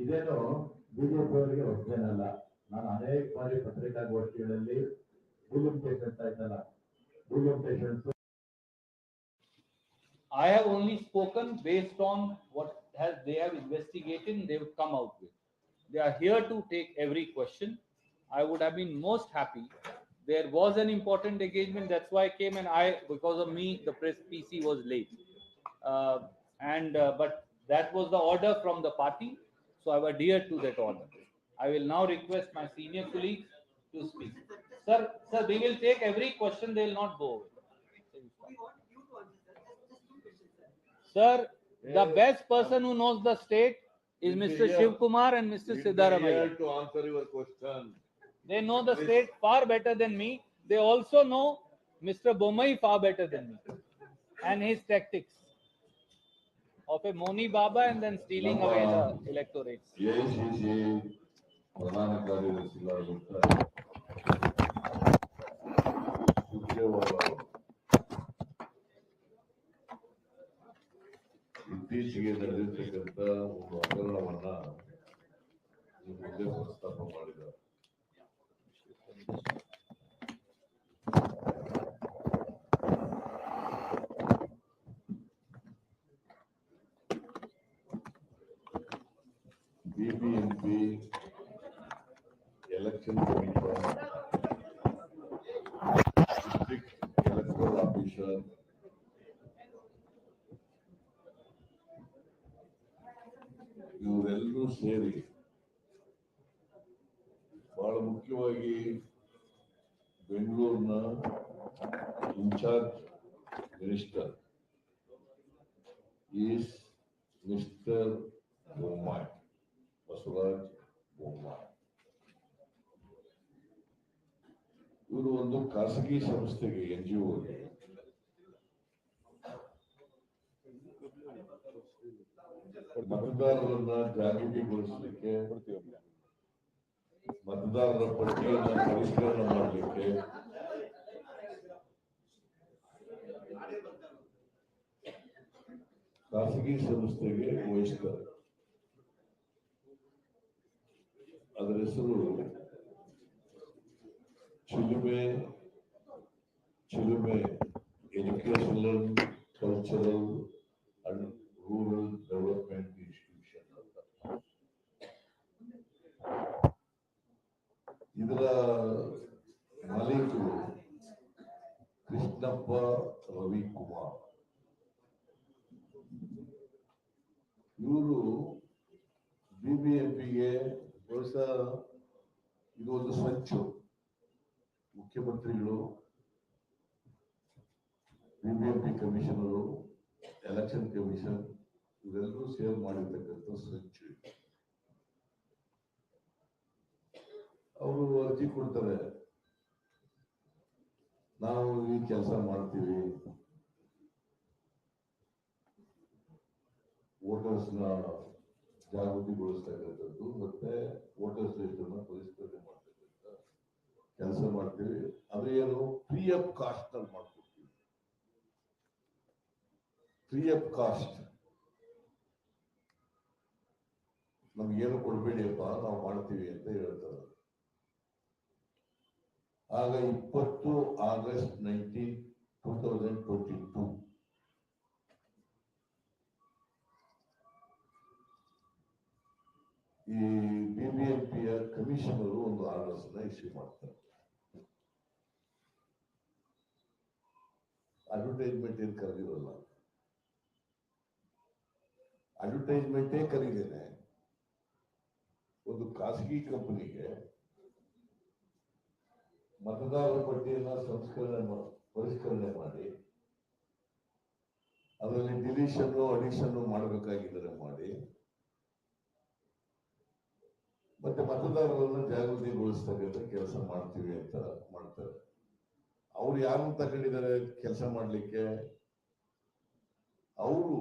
ಇದೇನು ಬಿಜೆಪಿ ಅವರಿಗೆ ಹೊಸದೇನಲ್ಲ. ನಾನು ಅನೇಕ ಬಾರಿ ಪತ್ರಿಕಾಗೋಷ್ಠಿಗಳಲ್ಲಿ ಡಿಲಿಮಿಟೇಷನ್ಸ್ ಆಯ್ತಲ್ಲ, delimitations I have only spoken based on what they have investigated and they have come out with. They are here to take every question I would have been most happy. There was an important engagement, that's why I came, and because of me, the press PC was late. But that was the order from the party, so I've adhered to that order. I will now request my senior colleagues to speak. Sir, we will take every question, they will not go away. We want you to answer, sir. Just two questions, sir. Sir, the best person who knows the state is Mr. Shiv Kumar and Mr. Siddharamaiah. To answer your question. They know the state far better than me. They also know Mr. Bommai far better than me and his tactics of a Moni Baba and then stealing away the electorates. AICC ಪ್ರಧಾನ ಕಾರ್ಯದರ್ಶಿಗಳಾದಂಥ ಸುರ್ಜೇವಾಲಾ ಅವರು ಇತ್ತೀಚೆಗೆ ನಡೆದಿರ್ತಕ್ಕಂಥ ಒಂದು ಹಗರಣವನ್ನ ನಿಮ್ಮ ಮುಂದೆ ಪ್ರಸ್ತಾಪ ಮಾಡಿದ್ದಾರೆ. BBMP election commission, district electoral officer, ಇವರೆಲ್ಲರೂ ಸೇರಿ ಬಹಳ ಮುಖ್ಯವಾಗಿ ಬೆಂಗಳೂರಿನ in charge minister is mister Bommai, Basavaraj Bommai. ಇವರು ಒಂದು ಖಾಸಗಿ ಸಂಸ್ಥೆಗೆ NGOಗೆ ಮತದಾರರನ್ನ ಜಾಗೃತಿಗೊಳಿಸಲಿಕ್ಕೆ, ಮತದಾರರ ಪಟ್ಟಿಯನ್ನು ಪರಿಷ್ಕರಣೆ ಮಾಡಲಿಕ್ಕೆ ಖಾಸಗಿ ಸಂಸ್ಥೆಗೆ ವಹಿಸ್ತಾರೆ. ಅದರ ಹೆಸರು Chilume educational, cultural and rural development institution ಅಂತ. ಇದರ ಮಾಲೀಕರು ಕೃಷ್ಣಪ್ಪ ರವಿಕುಮಾರ್. ಇವರು ಬಿಬಿಎಂಪಿಗೆ ಬಹುಶಃ ಇದು ಒಂದು ಸಂಚು. ಮುಖ್ಯಮಂತ್ರಿಗಳು, ಬಿಬಿಎಂಪಿ ಕಮಿಷನರು, ಎಲೆಕ್ಷನ್ ಕಮಿಷನ್ ಇವರೆಲ್ಲರೂ ಸೇವ್ ಮಾಡಿರ್ತಕ್ಕಂಥ ಸಂಚು. ಅವರು ಅರ್ಜಿ ಕೊಡ್ತಾರೆ, ನಾವು ಈ ಕೆಲಸ ಮಾಡ್ತೀವಿ, ವೋಟರ್ಸ್ನ ಜಾಗೃತಿಗೊಳಿಸ್ತಕ್ಕಂಥದ್ದು ಮತ್ತೆ ವೋಟರ್ಸ್ ಲಿಸ್ಟ್ ಅನ್ನ ಪರಿಷ್ಕರಣೆ ಮಾಡ್ತಕ್ಕಂಥ ಕೆಲಸ ಮಾಡ್ತೀವಿ. ಆದ್ರೆ ಏನು ಫ್ರೀ ಆಫ್ ಕಾಸ್ಟ್ ಅಲ್ಲಿ ಮಾಡ್ಕೊಡ್ತೀವಿ. ಫ್ರೀ ಆಫ್ ಕಾಸ್ಟ್, ನಮ್ಗೇನು ಕೊಡ್ಬೇಡಿಯಪ್ಪ, ನಾವು ಮಾಡ್ತೀವಿ ಅಂತ ಹೇಳ್ತಾರೆ. ಆಗ 20 ಆಗಸ್ಟ್ 2022 ಈ ಬಿಬಿಎಂಪಿಯ ಕಮಿಷನರು ಒಂದು ಆರ್ಡರ್ಸ್ ಇಶ್ಯೂ ಮಾಡ್ತಾರೆ. ಅಡ್ವರ್ಟೈಸ್ಮೆಂಟ್ ಏನು ಕರೆದಿರಲ್ಲ, ಅಡ್ವರ್ಟೈಸ್ಮೆಂಟೇ ಕರೀದೇನೆ ಒಂದು ಖಾಸಗಿ ಕಂಪನಿಗೆ ಮತದಾರರ ಪಟ್ಟಿಯನ್ನ ಪರಿಷ್ಕರಣೆ ಮಾಡಿ ಅದರಲ್ಲಿ ಡಿಲೀಷನ್ ಅಡಿಷನ್ ಮಾಡಬೇಕಾಗಿದ್ದರೆ ಮಾಡಿ, ಮತ್ತೆ ಮತದಾರರನ್ನು ಜಾಗೃತಿಗೊಳಿಸ್ತಕ್ಕಂಥ ಕೆಲಸ ಮಾಡ್ತೀವಿ ಅಂತ ಮಾಡ್ತಾರೆ. ಅವ್ರು ಯಾರನ್ನು ತಗೊಂಡಿದ್ದಾರೆ ಕೆಲಸ ಮಾಡ್ಲಿಕ್ಕೆ? ಅವರು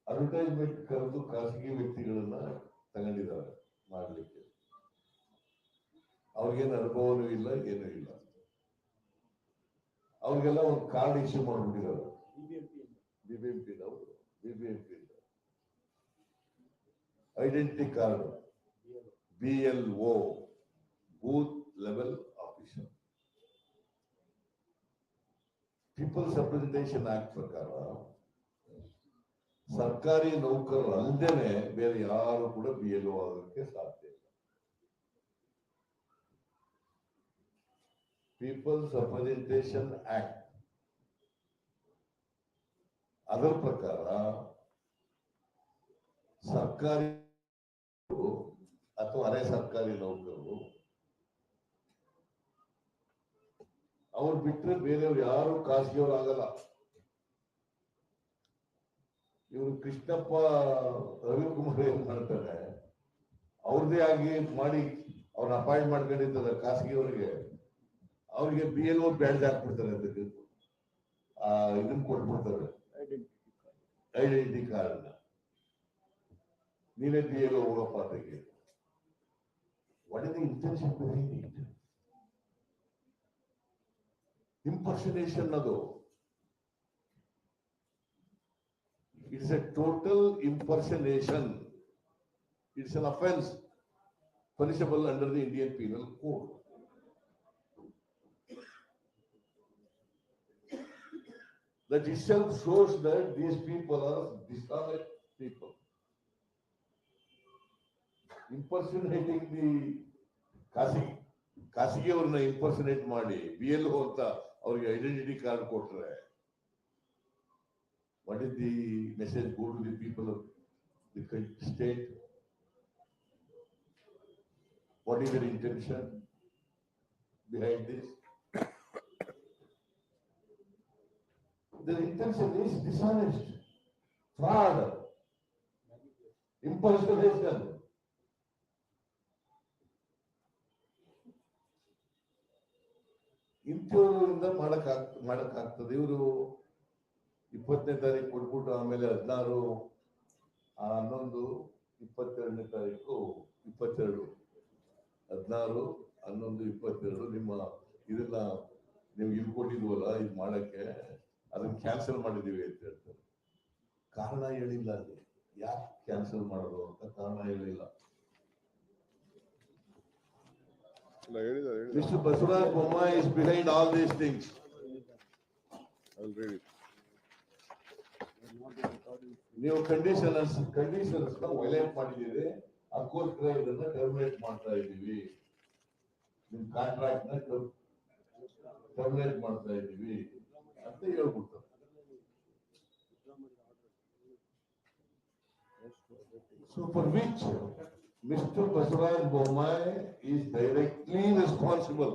ಅಡ್ವರ್ಟೈಸ್ಮೆಂಟ್ ಕರೆದು ಖಾಸಗಿ ವ್ಯಕ್ತಿಗಳನ್ನ ತಗೊಂಡಿದ್ದಾರೆ ಮಾಡ್ಲಿಕ್ಕೆ. ಅವ್ರಿಗೇನು ಅನುಭವನೂ ಇಲ್ಲ, ಏನೂ ಇಲ್ಲ. ಅವ್ರಿಗೆಲ್ಲ ಒಂದು ಕಾರ್ಡ್ ಇಶ್ಯೂ ಮಾಡ್ಬಿಟ್ಟಿದ್ದಾರೆ ಬಿಬಿಎಂಪಿನವರು. Identity card, BLO, booth level officer. People's representation act ಪ್ರಕಾರ ಸರ್ಕಾರಿ ನೌಕರರು ಅಲ್ಲದೇನೆ ಬೇರೆ ಯಾರು ಕೂಡ BLO ಆಗೋಕ್ಕೆ ಸಾಧ್ಯ ಇಲ್ಲ. ಪೀಪಲ್ಸ್ ರೆಪ್ರೆಸೆಂಟೇಷನ್ ಆಕ್ಟ್ ಅದರ ಪ್ರಕಾರ ಸರ್ಕಾರಿ ಅಥವಾ ಅರೆ ಸರ್ಕಾರಿ ನೌಕರರು ಅವ್ರು ಬಿಟ್ರೆ ಬೇರೆಯವ್ರು ಯಾರು ಖಾಸಗಿಯವರು ಆಗಲ್ಲ. ಇವರು ಕೃಷ್ಣಪ್ಪ ರವಿಕುಮಾರ್ ಏನ್ ಮಾಡ್ತಾರೆ, ಅವ್ರದೇ ಆಗಿ ಮಾಡಿ ಅವ್ರನ್ನ ಅಪಾಯಿಂಟ್ ಮಾಡ್ಕೊಂಡಿದ್ದಾರೆ ಖಾಸಗಿಯವರಿಗೆ, ಅವ್ರಿಗೆ BLO ಬ್ಯಾಡ್ಜ್ ಹಾಕ್ಬಿಡ್ತಾರೆ, ಅದಕ್ಕೆ ಇದನ್ನ ಕೊಟ್ಬಿಡ್ತಾರೆ, ಐಡೆಂಟಿಟಿ ಕಾರ್ಡ್. ನೀನೇ BLO ಹೋಗಪ್ಪ ಅದಕ್ಕೆ. What is the intention behind it? Impersonation ಅದು. It's a total impersonation. It's an offense punishable under the Indian Penal Code. That itself shows that these people are dishonest people. Impersonating the ಖಾಸಗಿ ಅವ್ರನ್ನ ಇಂಪರ್ಸನೇಟ್ ಮಾಡಿ BLO ಅಂತ ಅವ್ರಿಗೆ identity card ಕೊಟ್ರೆ, what is the message go to the people of the state? What is their intention behind this? Their intention is dishonest, fraud, impersonation. ಇಂಥವ್ರಿಂದ ಮಾಡಕ್ಕಾಗ್ತದೆ. ಇವರು 20ನೇ ತಾರೀಕು ಕೊಟ್ಬಿಟ್ಟು ಆಮೇಲೆ 16, 11, 22ನೇ ತಾರೀಕು 22, 16, 11, 22 ನಿಮ್ಮ ಇದನ್ನ ನೀವು ಇಲ್ಲಿ ಕೊಟ್ಟಿದ್ವಲ್ಲ ಇದು ಮಾಡಕ್ಕೆ, ಅದನ್ನ ಕ್ಯಾನ್ಸಲ್ ಮಾಡಿದೀವಿ ಅಂತ ಹೇಳ್ತಾರೆ. ಕಾರಣ ಹೇಳಿಲ್ಲ, ಅಲ್ಲಿ ಯಾಕೆ ಕ್ಯಾನ್ಸಲ್ ಮಾಡೋದು ಅಂತ ಕಾರಣ ಹೇಳಿಲ್ಲ. Mr. Basuraj Bommai is behind all these things. I'll read it. ನೀವು ಕಂಡೀಷನ್ಸ್ ವೈಲೇಟ್ ಮಾಡಿದ್ದೀರಿ, ಅದಕ್ಕೋಸ್ಕರ ಇದನ್ನ ಟರ್ಮಿನೇಟ್ ಮಾಡ್ತಾ ಇದ್ದೀವಿ, ನಿಮ್ ಕಾಂಟ್ರಾಕ್ಟ್ ನ ಟರ್ಮಿನೇಟ್ ಮಾಡ್ತಾ ಇದ್ದೀವಿ ಅಂತ ಹೇಳ್ಬಿಡ್ತಾರೆ. So for which Mr. Basuraj Bommai is directly responsible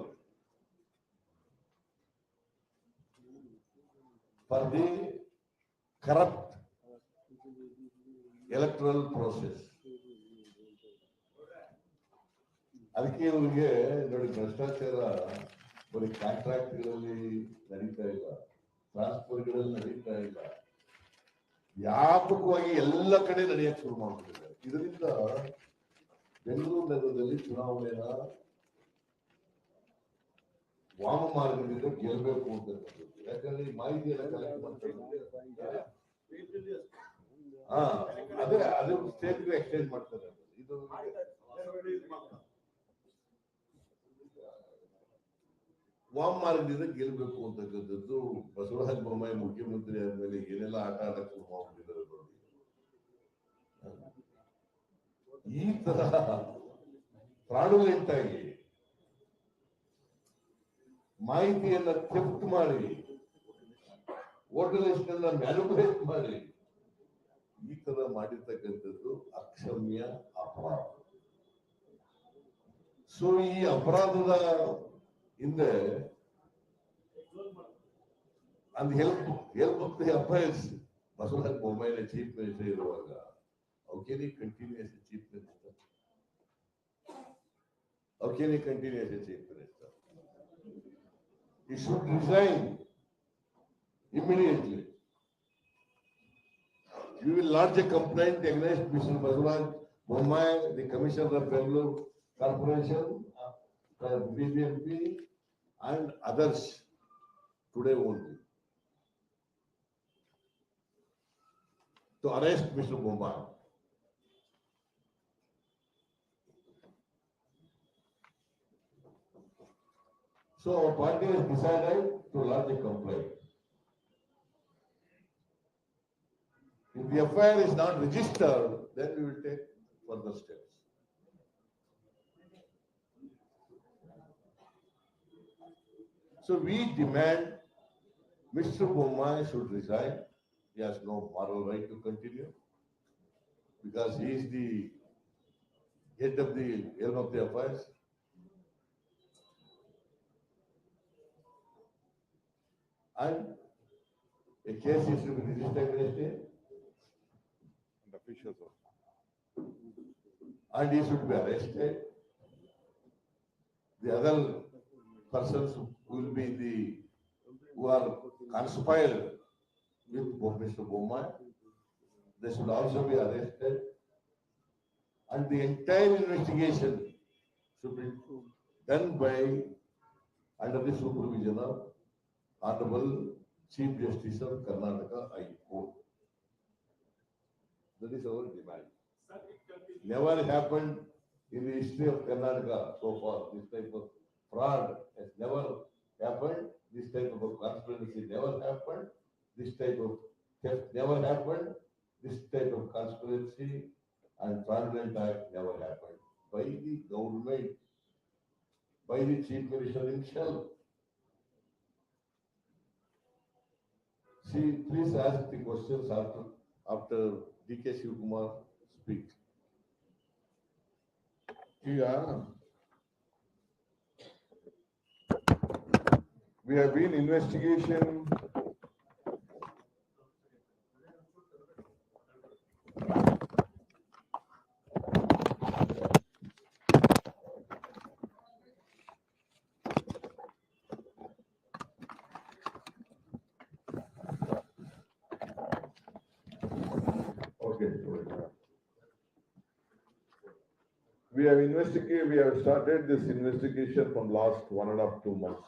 for the corrupt electoral process. ಅದಕ್ಕೆ ಇವರಿಗೆ ನೋಡಿ, ಭ್ರಷ್ಟಾಚಾರ ಬರೀ ಕಾಂಟ್ರಾಕ್ಟ್ಗಳಲ್ಲಿ ನಡೀತಾ ಇಲ್ಲ, ಟ್ರಾನ್ಸ್ಫರ್ಗಳಲ್ಲಿ ನಡೀತಾ ಇಲ್ಲ, ವ್ಯಾಪಕವಾಗಿ ಎಲ್ಲ ಕಡೆ ನಡೆಯಕ್ಕೆ ಶುರು ಮಾಡ್ಬಿಟ್ಟಿದ್ದಾರೆ. ಇದರಿಂದ ಬೆಂಗಳೂರು ನಗರದಲ್ಲಿ ಚುನಾವಣೆನ ವಾಮ ಮಾರ್ಗದಿಂದ ಗೆಲ್ಲಬೇಕು ಅಂತಕ್ಕಂಥದ್ದು. ಯಾಕಂದ್ರೆ ಈ ಮಾಹಿತಿಯೆಲ್ಲ ಕಲೆಕ್ಟ್ ಮಾಡ್ತಾರೆ, ಅದೇ ಅದು ಸ್ಟೇಟ್ಗೆ ಎಕ್ಸ್ಚೇಂಜ್ ಮಾಡ್ತಾರೆ. ಇದು ವಾಮ ಮಾರ್ಗದಿಂದ ಗೆಲ್ಲಬೇಕು ಅಂತಕ್ಕಂಥದ್ದು. ಬಸವರಾಜ ಬೊಮ್ಮಾಯಿ ಮುಖ್ಯಮಂತ್ರಿ ಆದ್ಮೇಲೆ ಏನೆಲ್ಲ ಆಟ ಆಡಕ್ಕೆ ಶುರು ಮಾಡ್ಬಿಟ್ಟಿದ್ದಾರೆ ನೋಡಿ. ಈ ತರ ಫ್ರಾಡುಲೆಂಟ್ ಆಗಿ ಮಾಹಿತಿಯನ್ನ ಥೆಫ್ಟ್ ಮಾಡಿ, ವೋಟರ್ ಲಿಸ್ಟ್ ಅನ್ನ ಮ್ಯಾನಿಪುಲೇಟ್ ಮಾಡಿ, ಈ ತರ ಮಾಡಿರ್ತಕ್ಕಂಥದ್ದು ಅಕ್ಷಮ್ಯ ಅಪರಾಧ. ಸೊ ಈ ಅಪರಾಧದ ಹಿಂದೆ and help of the affairs, Basuraj Bommai is chief minister iruvaga. How can he continue as a chief minister? How can he continue as a chief minister? He should resign immediately. We will lodge a complaint against Mr. Basuraj Bommai, the Commissioner of Bangalore Corporation, BBMP, and others today only, to arrest Mr. Bommai. So our party has decided to lodge a complaint. If the affair is not registered, then we will take further steps. So we demand Mr. Bommai should resign. He has no moral right to continue because he is the head of the helm of the affairs. And a case is to be registered against him, And officials also. and he should be arrested. The other persons will be who are conspired with Mr. Bommai. They should also be arrested. And the entire investigation should be done by under the supervision of Honorable Chief Justice of Karnataka High Court. That is our demand. Never happened in the history of Karnataka so far. This type of fraud has never happened. This type of conspiracy never happened. This type of theft never happened. This type of conspiracy and fraudulent act never happened by the government, by the Chief Minister himself. See, please ask the questions after D.K. Shivakumar speaks. Yeah. We have been investigation. Okay. We have started this investigation from last 1.5 to 2 months.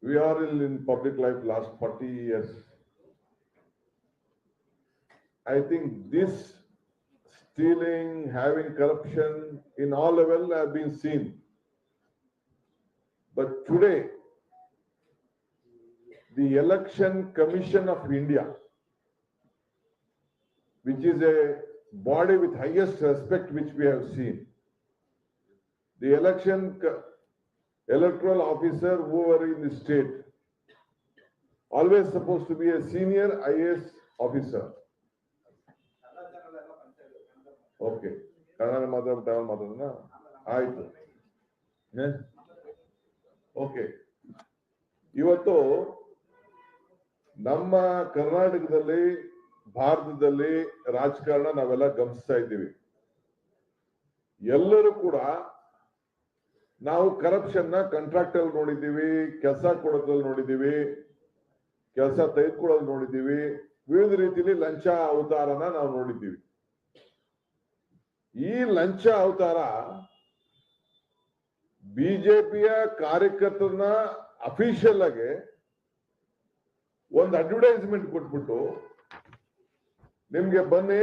We are in public life last 40 years. I think this stealing, having corruption in all levels have been seen. But today, the Election Commission of India, which is a body with highest respect which we have seen, the electoral officer who were in the state, always supposed to be a senior IAS officer. Okay. Kannada ಮಾತಾಡೋಣ ಆಯ್ತು. Okay, ಇವತ್ತು ನಮ್ಮ ಕರ್ನಾಟಕದಲ್ಲಿ ಭಾರತದಲ್ಲಿ ರಾಜಕಾರಣ ನಾವೆಲ್ಲ ಗಮನಿಸ್ತಾ ಇದ್ದೀವಿ. ಎಲ್ಲರೂ ಕೂಡ ನಾವು ಕರಪ್ಷನ್ ನ ಕಾಂಟ್ರಾಕ್ಟ್ ಅಲ್ಲಿ ನೋಡಿದ್ದೀವಿ, ಕೆಲಸ ಕೊಡೋದ್ರಲ್ಲಿ ನೋಡಿದ್ದೀವಿ, ಕೆಲಸ ತೆಗೆದುಕೊಳ್ಳೋದು ನೋಡಿದ್ದೀವಿ, ವಿವಿಧ ರೀತಿಯಲ್ಲಿ ಲಂಚ ಅವತಾರನ ನಾವು ನೋಡಿದ್ದೀವಿ. ಈ ಲಂಚ ಅವತಾರ ಬಿಜೆಪಿಯ ಕಾರ್ಯಕರ್ತರನ್ನ ಅಫಿಷಿಯಲ್ ಆಗಿ ಒಂದು ಅಡ್ವರ್ಟೈಸ್ಮೆಂಟ್ ಕೊಟ್ಬಿಟ್ಟು ನಿಮ್ಗೆ ಬನ್ನಿ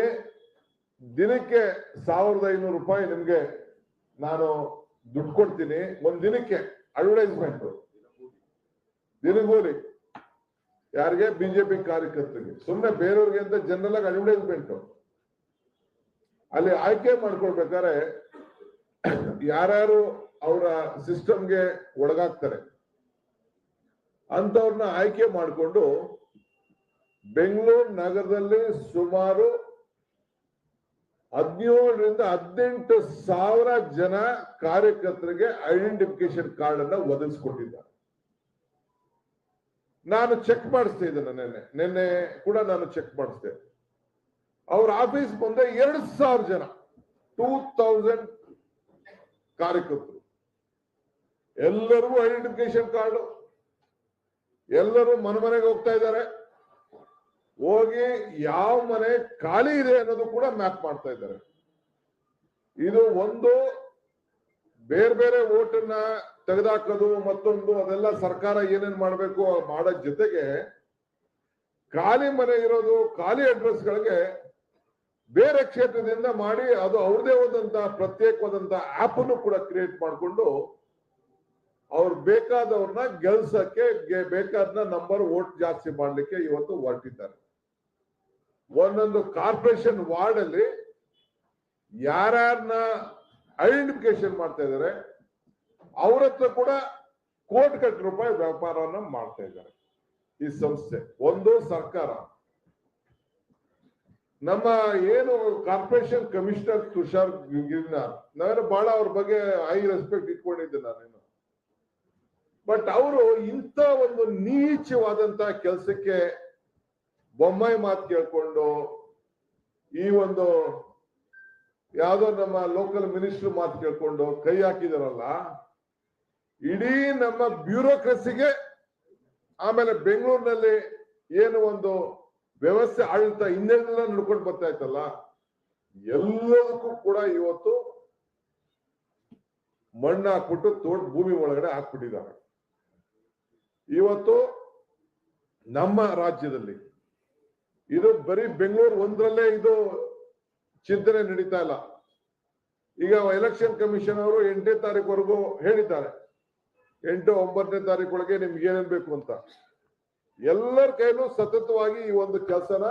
ದಿನಕ್ಕೆ 1500 ರೂಪಾಯಿ ನಿಮ್ಗೆ ನಾನು ದುಡ್ಡು ಕೊಡ್ತೀನಿ, ಒಂದ್ ದಿನಕ್ಕೆ ಅಡ್ವರ್ಟೈಸ್ಮೆಂಟ್ ದಿನಗೂಲಿ ಯಾರಿಗೆ? ಬಿಜೆಪಿ ಕಾರ್ಯಕರ್ತರಿಗೆ. ಸುಮ್ಮನೆ ಬೇರೆಯವ್ರಿಗೆ ಅಂತ ಜನರಲ್ ಆಗಿ ಅಡ್ವರ್ಟೈಸ್ಮೆಂಟ್. ಅಲ್ಲಿ ಆಯ್ಕೆ ಮಾಡ್ಕೊಳ್ಬೇಕಾದ್ರೆ ಯಾರ್ಯಾರು ಅವರ ಸಿಸ್ಟಮ್ಗೆ ಒಳಗಾಗ್ತಾರೆ ಅಂತವ್ರನ್ನ ಆಯ್ಕೆ ಮಾಡಿಕೊಂಡು ಬೆಂಗಳೂರು ನಗರದಲ್ಲಿ ಸುಮಾರು 17ರಿಂದ 18,000 ಜನ ಕಾರ್ಯಕರ್ತರಿಗೆ ಐಡೆಂಟಿಫಿಕೇಶನ್ ಕಾರ್ಡ್ ಅನ್ನ ಒದಗಿಸ್ಕೊಟ್ಟಿದ್ದಾರೆ. ನಾನು ಚೆಕ್ ಮಾಡಿಸ್ತಾ ಇದ್ದೇನೆ, ನಿನ್ನೆ ಕೂಡ ನಾನು ಚೆಕ್ ಮಾಡಿಸ್ದೆ. ಅವ್ರ ಆಫೀಸ್ ಮುಂದೆ 2,000 ಜನ, 2000 ಕಾರ್ಯಕರ್ತರು, ಎಲ್ಲರಿಗೂ ಐಡೆಂಟಿಫಿಕೇಶನ್ ಕಾರ್ಡ್, ಎಲ್ಲರೂ ಮನೆಗೆ ಹೋಗ್ತಾ ಇದ್ದಾರೆ. ಹೋಗಿ ಯಾವ ಮನೆ ಖಾಲಿ ಇದೆ ಅನ್ನೋದು ಕೂಡ ಮ್ಯಾಪ್ ಮಾಡ್ತಾ ಇದ್ದಾರೆ. ಇದು ಒಂದು ಬೇರೆ ಬೇರೆ ಓಟನ್ನ ತೆಗೆದಾಕೋದು, ಮತ್ತೊಂದು ಅದೆಲ್ಲ ಸರ್ಕಾರ ಏನೇನ್ ಮಾಡ್ಬೇಕು ಮಾಡೋ ಜೊತೆಗೆ ಖಾಲಿ ಮನೆ ಇರೋದು, ಖಾಲಿ ಅಡ್ರೆಸ್ಗಳಿಗೆ ಬೇರೆ ಕ್ಷೇತ್ರದಿಂದ ಮಾಡಿ ಅದು ಅವ್ರದೇ ಆದಂತಹ ಪ್ರತ್ಯೇಕವಾದಂತಹ ಆಪ್ ಅನ್ನು ಕೂಡ ಕ್ರಿಯೇಟ್ ಮಾಡಿಕೊಂಡು ಅವ್ರು ಬೇಕಾದವ್ರನ್ನ ಗೆಲ್ಸಕ್ಕೆ ಬೇಕಾದ ನಂಬರ್ ವೋಟ್ ಜಾಸ್ತಿ ಮಾಡ್ಲಿಕ್ಕೆ ಇವತ್ತು ಹೊರಟಿದ್ದಾರೆ. ಒಂದೊಂದು ಕಾರ್ಪೊರೇಷನ್ ವಾರ್ಡ್ ಅಲ್ಲಿ ಯಾರ್ಯಾರನ್ನ ಐಡೆಂಟಿಫಿಕೇಶನ್ ಮಾಡ್ತಾ ಇದ್ದಾರೆ, ಅವ್ರ ಹತ್ರ ಕೂಡ ಕೋಟಿ ರೂಪಾಯಿ ವ್ಯಾಪಾರವನ್ನ ಮಾಡ್ತಾ ಇದ್ದಾರೆ ಈ ಸಂಸ್ಥೆ. ಒಂದು ಸರ್ಕಾರ, ನಮ್ಮ ಏನು ಕಾರ್ಪೊರೇಷನ್ ಕಮಿಷನರ್ ತುಷಾರ್ ಗಿರಿನಾಥ್, ನಾನು ಬಹಳ ಅವ್ರ ಬಗ್ಗೆ ಹೈ ರೆಸ್ಪೆಕ್ಟ್ ಇಟ್ಕೊಂಡಿದ್ದೆ ನಾನೇನು. ಬಟ್ ಅವರು ಇಂಥ ಒಂದು ನೀಚವಾದಂತ ಕೆಲಸಕ್ಕೆ ಬೊಮ್ಮಾಯಿ ಮಾತು ಕೇಳ್ಕೊಂಡು, ಈ ಒಂದು ಯಾವ್ದೋ ನಮ್ಮ ಲೋಕಲ್ ಮಿನಿಸ್ಟರ್ ಮಾತು ಕೇಳ್ಕೊಂಡು ಕೈ ಹಾಕಿದಾರಲ್ಲ, ಇಡೀ ನಮ್ಮ ಬ್ಯೂರೋಕ್ರಸಿಗೆ, ಆಮೇಲೆ ಬೆಂಗಳೂರಿನಲ್ಲಿ ಏನು ಒಂದು ವ್ಯವಸ್ಥೆ ಆಡಳಿತ ಹಿಂದೆಲ್ಲ ನಡ್ಕೊಂಡು ಬರ್ತಾ ಇತ್ತಲ್ಲ, ಎಲ್ಲದಕ್ಕೂ ಕೂಡ ಇವತ್ತು ಮಣ್ಣು ಹಾಕ್ಬಿಟ್ಟು ತೋಟ ಭೂಮಿ ಒಳಗಡೆ ಹಾಕ್ಬಿಟ್ಟಿದ್ದಾರೆ. ಇವತ್ತು ನಮ್ಮ ರಾಜ್ಯದಲ್ಲಿ ಇದು ಬರೀ ಬೆಂಗಳೂರು ಒಂದರಲ್ಲೇ ಇದು ಚಿಂತನೆ ನಡೀತಾ ಇಲ್ಲ. ಈಗ ಎಲೆಕ್ಷನ್ ಕಮಿಷನ್ ಅವರು 8ನೇ ತಾರೀಕುವರೆಗೂ ಹೇಳಿದ್ದಾರೆ, 8, 9ನೇ ತಾರೀಕೊಳಗೆ ನಿಮ್ಗೆ ಏನೇನ್ ಬೇಕು ಅಂತ. ಎಲ್ಲರ ಕೈಲೂ ಸತತವಾಗಿ ಈ ಒಂದು ಕೆಲಸನ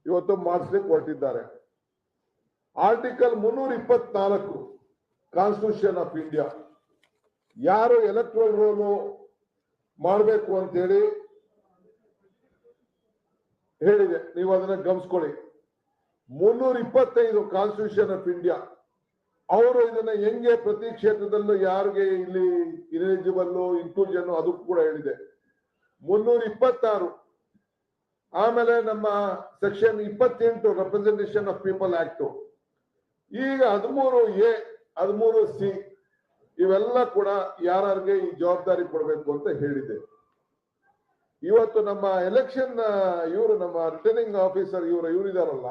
ಇವತ್ತು ಮಾಡಿಸ್ಲಿಕ್ಕೆ ಹೊರಟಿದ್ದಾರೆ. ಆರ್ಟಿಕಲ್ 324 ಕಾನ್ಸ್ಟಿಟ್ಯೂಷನ್ ಆಫ್ ಇಂಡಿಯಾ ಯಾರು ಎಲೆಕ್ಟ್ರಲ್ ರೋಲ್ ಮಾಡಬೇಕು ಅಂತೇಳಿ ಹೇಳಿದೆ, ನೀವು ಅದನ್ನ ಗಮನಿಸ್ಕೊಳ್ಳಿ. 325 ಕಾನ್ಸ್ಟಿಟ್ಯೂಷನ್ ಆಫ್ ಇಂಡಿಯಾ ಅವರು ಇದನ್ನ ಹೆಂಗೆ ಪ್ರತಿ ಕ್ಷೇತ್ರದಲ್ಲೂ ಯಾರಿಗೆ ಇಲ್ಲಿ ಇಲಿಜಿಬಲ್ ಇನ್ಕ್ಲೂಷನ್ ಅದು ಕೂಡ ಹೇಳಿದೆ. 326 ಆಮೇಲೆ ನಮ್ಮ section 28 representation of people act, ಈಗ 13A 13C ಇವೆಲ್ಲ ಕೂಡ ಯಾರಿಗೆ ಈ ಜವಾಬ್ದಾರಿ ಕೊಡಬೇಕು ಅಂತ ಹೇಳಿದೆ. ಇವತ್ತು ನಮ್ಮ ಎಲೆಕ್ಷನ್ ಇವರು ನಮ್ಮ ರಿಟರ್ನಿಂಗ್ ಆಫೀಸರ್ ಇವರಿದಾರಲ್ಲ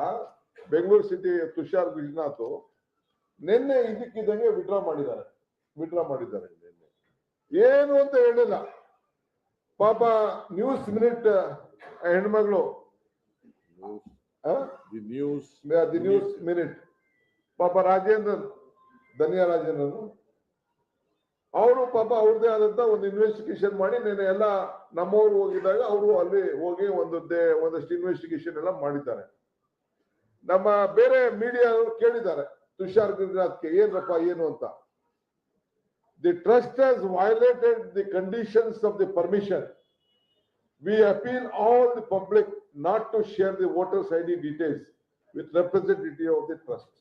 ಬೆಂಗಳೂರು ಸಿಟಿ ತುಷಾರ್ ಗಿರಿನಾಥ್, ನಿನ್ನೆ ಇದಕ್ಕಿದ್ದಂಗೆ ವಿಡ್ರಾ ಮಾಡಿದ್ದಾರೆ. ನಿನ್ನೆ ಏನು ಅಂತ ಹೇಳಿಲ್ಲ ಪಾಪ. ನ್ಯೂಸ್ ಮಿನಿಟ್ ಹೆಣ್ಮಗಳು ನ್ಯೂಸ್ ಮಿನಿಟ್ ಪಾಪ ರಾಜೇಂದ್ರನ್, ಧನ್ಯ ರಾಜೇಂದ್ರನ್ ಅವರು ಪಾಪ ಅವ್ರದೇ ಆದಂತ ಒಂದು ಇನ್ವೆಸ್ಟಿಗೇಷನ್ ಮಾಡಿ ನಿನ್ನೆ ಎಲ್ಲ ನಮ್ಮವರು ಹೋಗಿದ್ದಾಗ ಅವರು ಅಲ್ಲಿ ಹೋಗಿ ಒಂದಷ್ಟು ಇನ್ವೆಸ್ಟಿಗೇಷನ್ ಎಲ್ಲ ಮಾಡಿದ್ದಾರೆ. ನಮ್ಮ ಬೇರೆ ಮೀಡಿಯಾ ಕೇಳಿದ್ದಾರೆ ತುಷಾರ್ ಗಿರಿನಾಥ್ಗೆ ಏನಪ್ಪ ಏನು ಅಂತ. The trust has violated the conditions of the permission. We appeal all the public not to share the voters ID details with representative of the trust.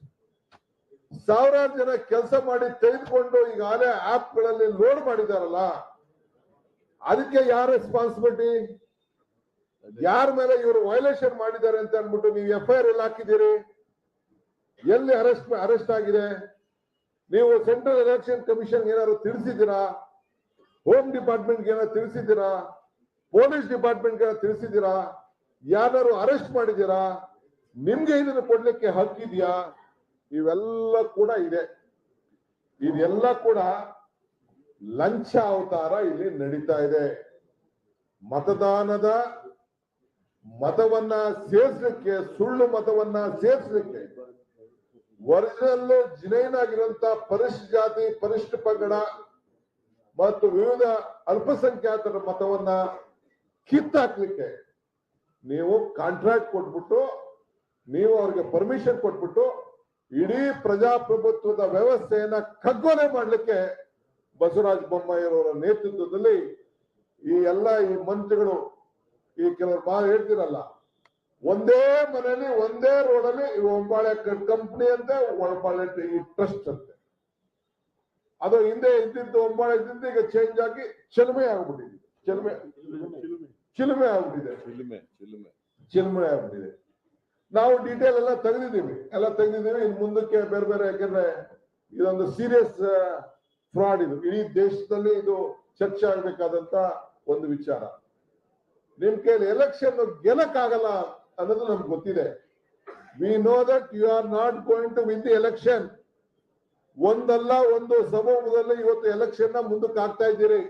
ಸಾವಿರಾರು ಜನ ಕೆಲಸ ಮಾಡಿ ತೆಗೆದುಕೊಂಡು ಈಗಾಗಲೇ ಆಪ್ ಗಳಲ್ಲಿ ಲೋಡ್ ಮಾಡಿದಾರಲ್ಲ, ಅದಕ್ಕೆ ಯಾರ ರೆಸ್ಪಾನ್ಸಿಬಿಲಿಟಿ? ಯಾರ ಮೇಲೆ ಇವರು ವೈಲೇಷನ್ ಮಾಡಿದ್ದಾರೆ ಅಂತ ಅನ್ಬಿಟ್ಟು ನೀವು FIR ಎಲ್ಲ ಹಾಕಿದ್ದೀರಿ? ಎಲ್ಲಿ ಅರೆಸ್ಟ್ ಆಗಿದೆ? ನೀವು ಸೆಂಟ್ರಲ್ ಎಲೆಕ್ಷನ್ ಕಮಿಷನ್ ಏನಾದ್ರು ತಿಳಿಸಿದ್ದೀರಾ? ಹೋಮ್ ಡಿಪಾರ್ಟ್ಮೆಂಟ್ ಏನಾದ್ರು ತಿಳಿಸಿದ್ದೀರಾ? Police department ತಿಳಿಸಿದ್ದೀರಾ? ಯಾರು ಅರೆಸ್ಟ್ ಮಾಡಿದ್ದೀರಾ? ನಿಮ್ಗೆ ಇದನ್ನು ಕೊಡ್ಲಿಕ್ಕೆ ಹಕ್ಕಿದ್ಯಾ? ಇವೆಲ್ಲ ಕೂಡ ಇದೆ. ಇದೆಲ್ಲ ಕೂಡ ಲಂಚ ಅವತಾರ ಇಲ್ಲಿ ನಡೀತಾ ಇದೆ. ಮತವನ್ನ ಸೇರಿಸಲಿಕ್ಕೆ, ಸುಳ್ಳು ಮತವನ್ನ ಸೇರಿಸಲಿಕ್ಕೆ ಒರಿಜಿನಲ್ ಜಿನೈನ್ ಆಗಿರುವಂತ ಪರಿಶಿಷ್ಟ ಜಾತಿ, ಪರಿಶಿಷ್ಟ ಪಂಗಡ ಮತ್ತು ವಿವಿಧ ಅಲ್ಪಸಂಖ್ಯಾತರ ಮತವನ್ನ ಕಿತ್ತಾಕ್ಲಿಕ್ಕೆ ನೀವು ಕಾಂಟ್ರಾಕ್ಟ್ ಕೊಟ್ಬಿಟ್ಟು, ನೀವು ಅವ್ರಿಗೆ ಪರ್ಮಿಷನ್ ಕೊಟ್ಬಿಟ್ಟು ಇಡೀ ಪ್ರಜಾಪ್ರಭುತ್ವದ ವ್ಯವಸ್ಥೆಯನ್ನ ಕಗ್ಗೊಲೆ ಮಾಡ್ಲಿಕ್ಕೆ ಬಸವರಾಜ ಬೊಮ್ಮಾಯಿಯವರ ನೇತೃತ್ವದಲ್ಲಿ ಈ ಮಂತ್ರಿಗಳು ಈ ಕೆಲವರು ಹೇಳ್ತಿರಲ್ಲ, ಒಂದೇ ಮನೆಯಲ್ಲಿ ಒಂದೇ ರೋಡಲ್ಲಿ ಒಂಬಾಳೆ ಕಂಪನಿ ಅಂತೆ, ಒಂಬಾಳೆ ಟ್ರಸ್ಟ್ ಅಂತೆ. ಅದು ಹಿಂದೆ ಇದ್ದಿದ್ದು ಒಂಬಾಳೆ ಇದ್ದಿದ್ದು ಈಗ ಚೇಂಜ್ ಆಗಿ ಚಿಲುಮೆ ಆಗ್ಬಿಟ್ಟಿದೆ. ಚಿಲುಮೆ ಆಗ್ಬಿಟ್ಟಿದೆ. ನಾವು ಡೀಟೇಲ್ ಎಲ್ಲ ತೆಗೆದಿದ್ದೀವಿ. ಇನ್ನು ಮುಂದಕ್ಕೆ ಬೇರೆ ಬೇರೆ, ಯಾಕೆಂದ್ರೆ ಇದೊಂದು ಸೀರಿಯಸ್ ಫ್ರಾಡ್. ಇದು ಇಡೀ ದೇಶದಲ್ಲಿ ಇದು ಚರ್ಚೆ ಆಗ್ಬೇಕಾದಂತ ಒಂದು ವಿಚಾರ. ನಿಮ್ ಕೈಲಿ ಎಲೆಕ್ಷನ್ ಗೆಲ್ಲಕ್ಕಾಗಲ್ಲ ಅನ್ನೋದು ನಮ್ಗೆ ಗೊತ್ತಿದೆ. We know that you are not going to win the election. ಒಂದಲ್ಲ ಒಂದು ಸಮೂಹದಲ್ಲಿ ಇವತ್ತು ಎಲೆಕ್ಷನ್ ನ ಮುಂದಕ್ಕೆ ಹಾಕ್ತಾ ಇದ್ದೀರಿ.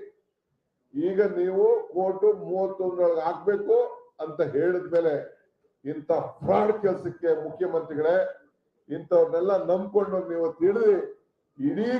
ಈಗ ನೀವು ಕೋರ್ಟ್ 31 ಹಾಕ್ಬೇಕು ಅಂತ ಹೇಳಿದ್ಮೇಲೆ ಇಂಥ ಫ್ರಾಡ್ ಕೆಲಸಕ್ಕೆ ಮುಖ್ಯಮಂತ್ರಿಗಳೇ ಇಂಥವ್ರನ್ನೆಲ್ಲ ನಂಬ್ಕೊಂಡು ನೀವು ತಿಳಿದು ಇಡೀ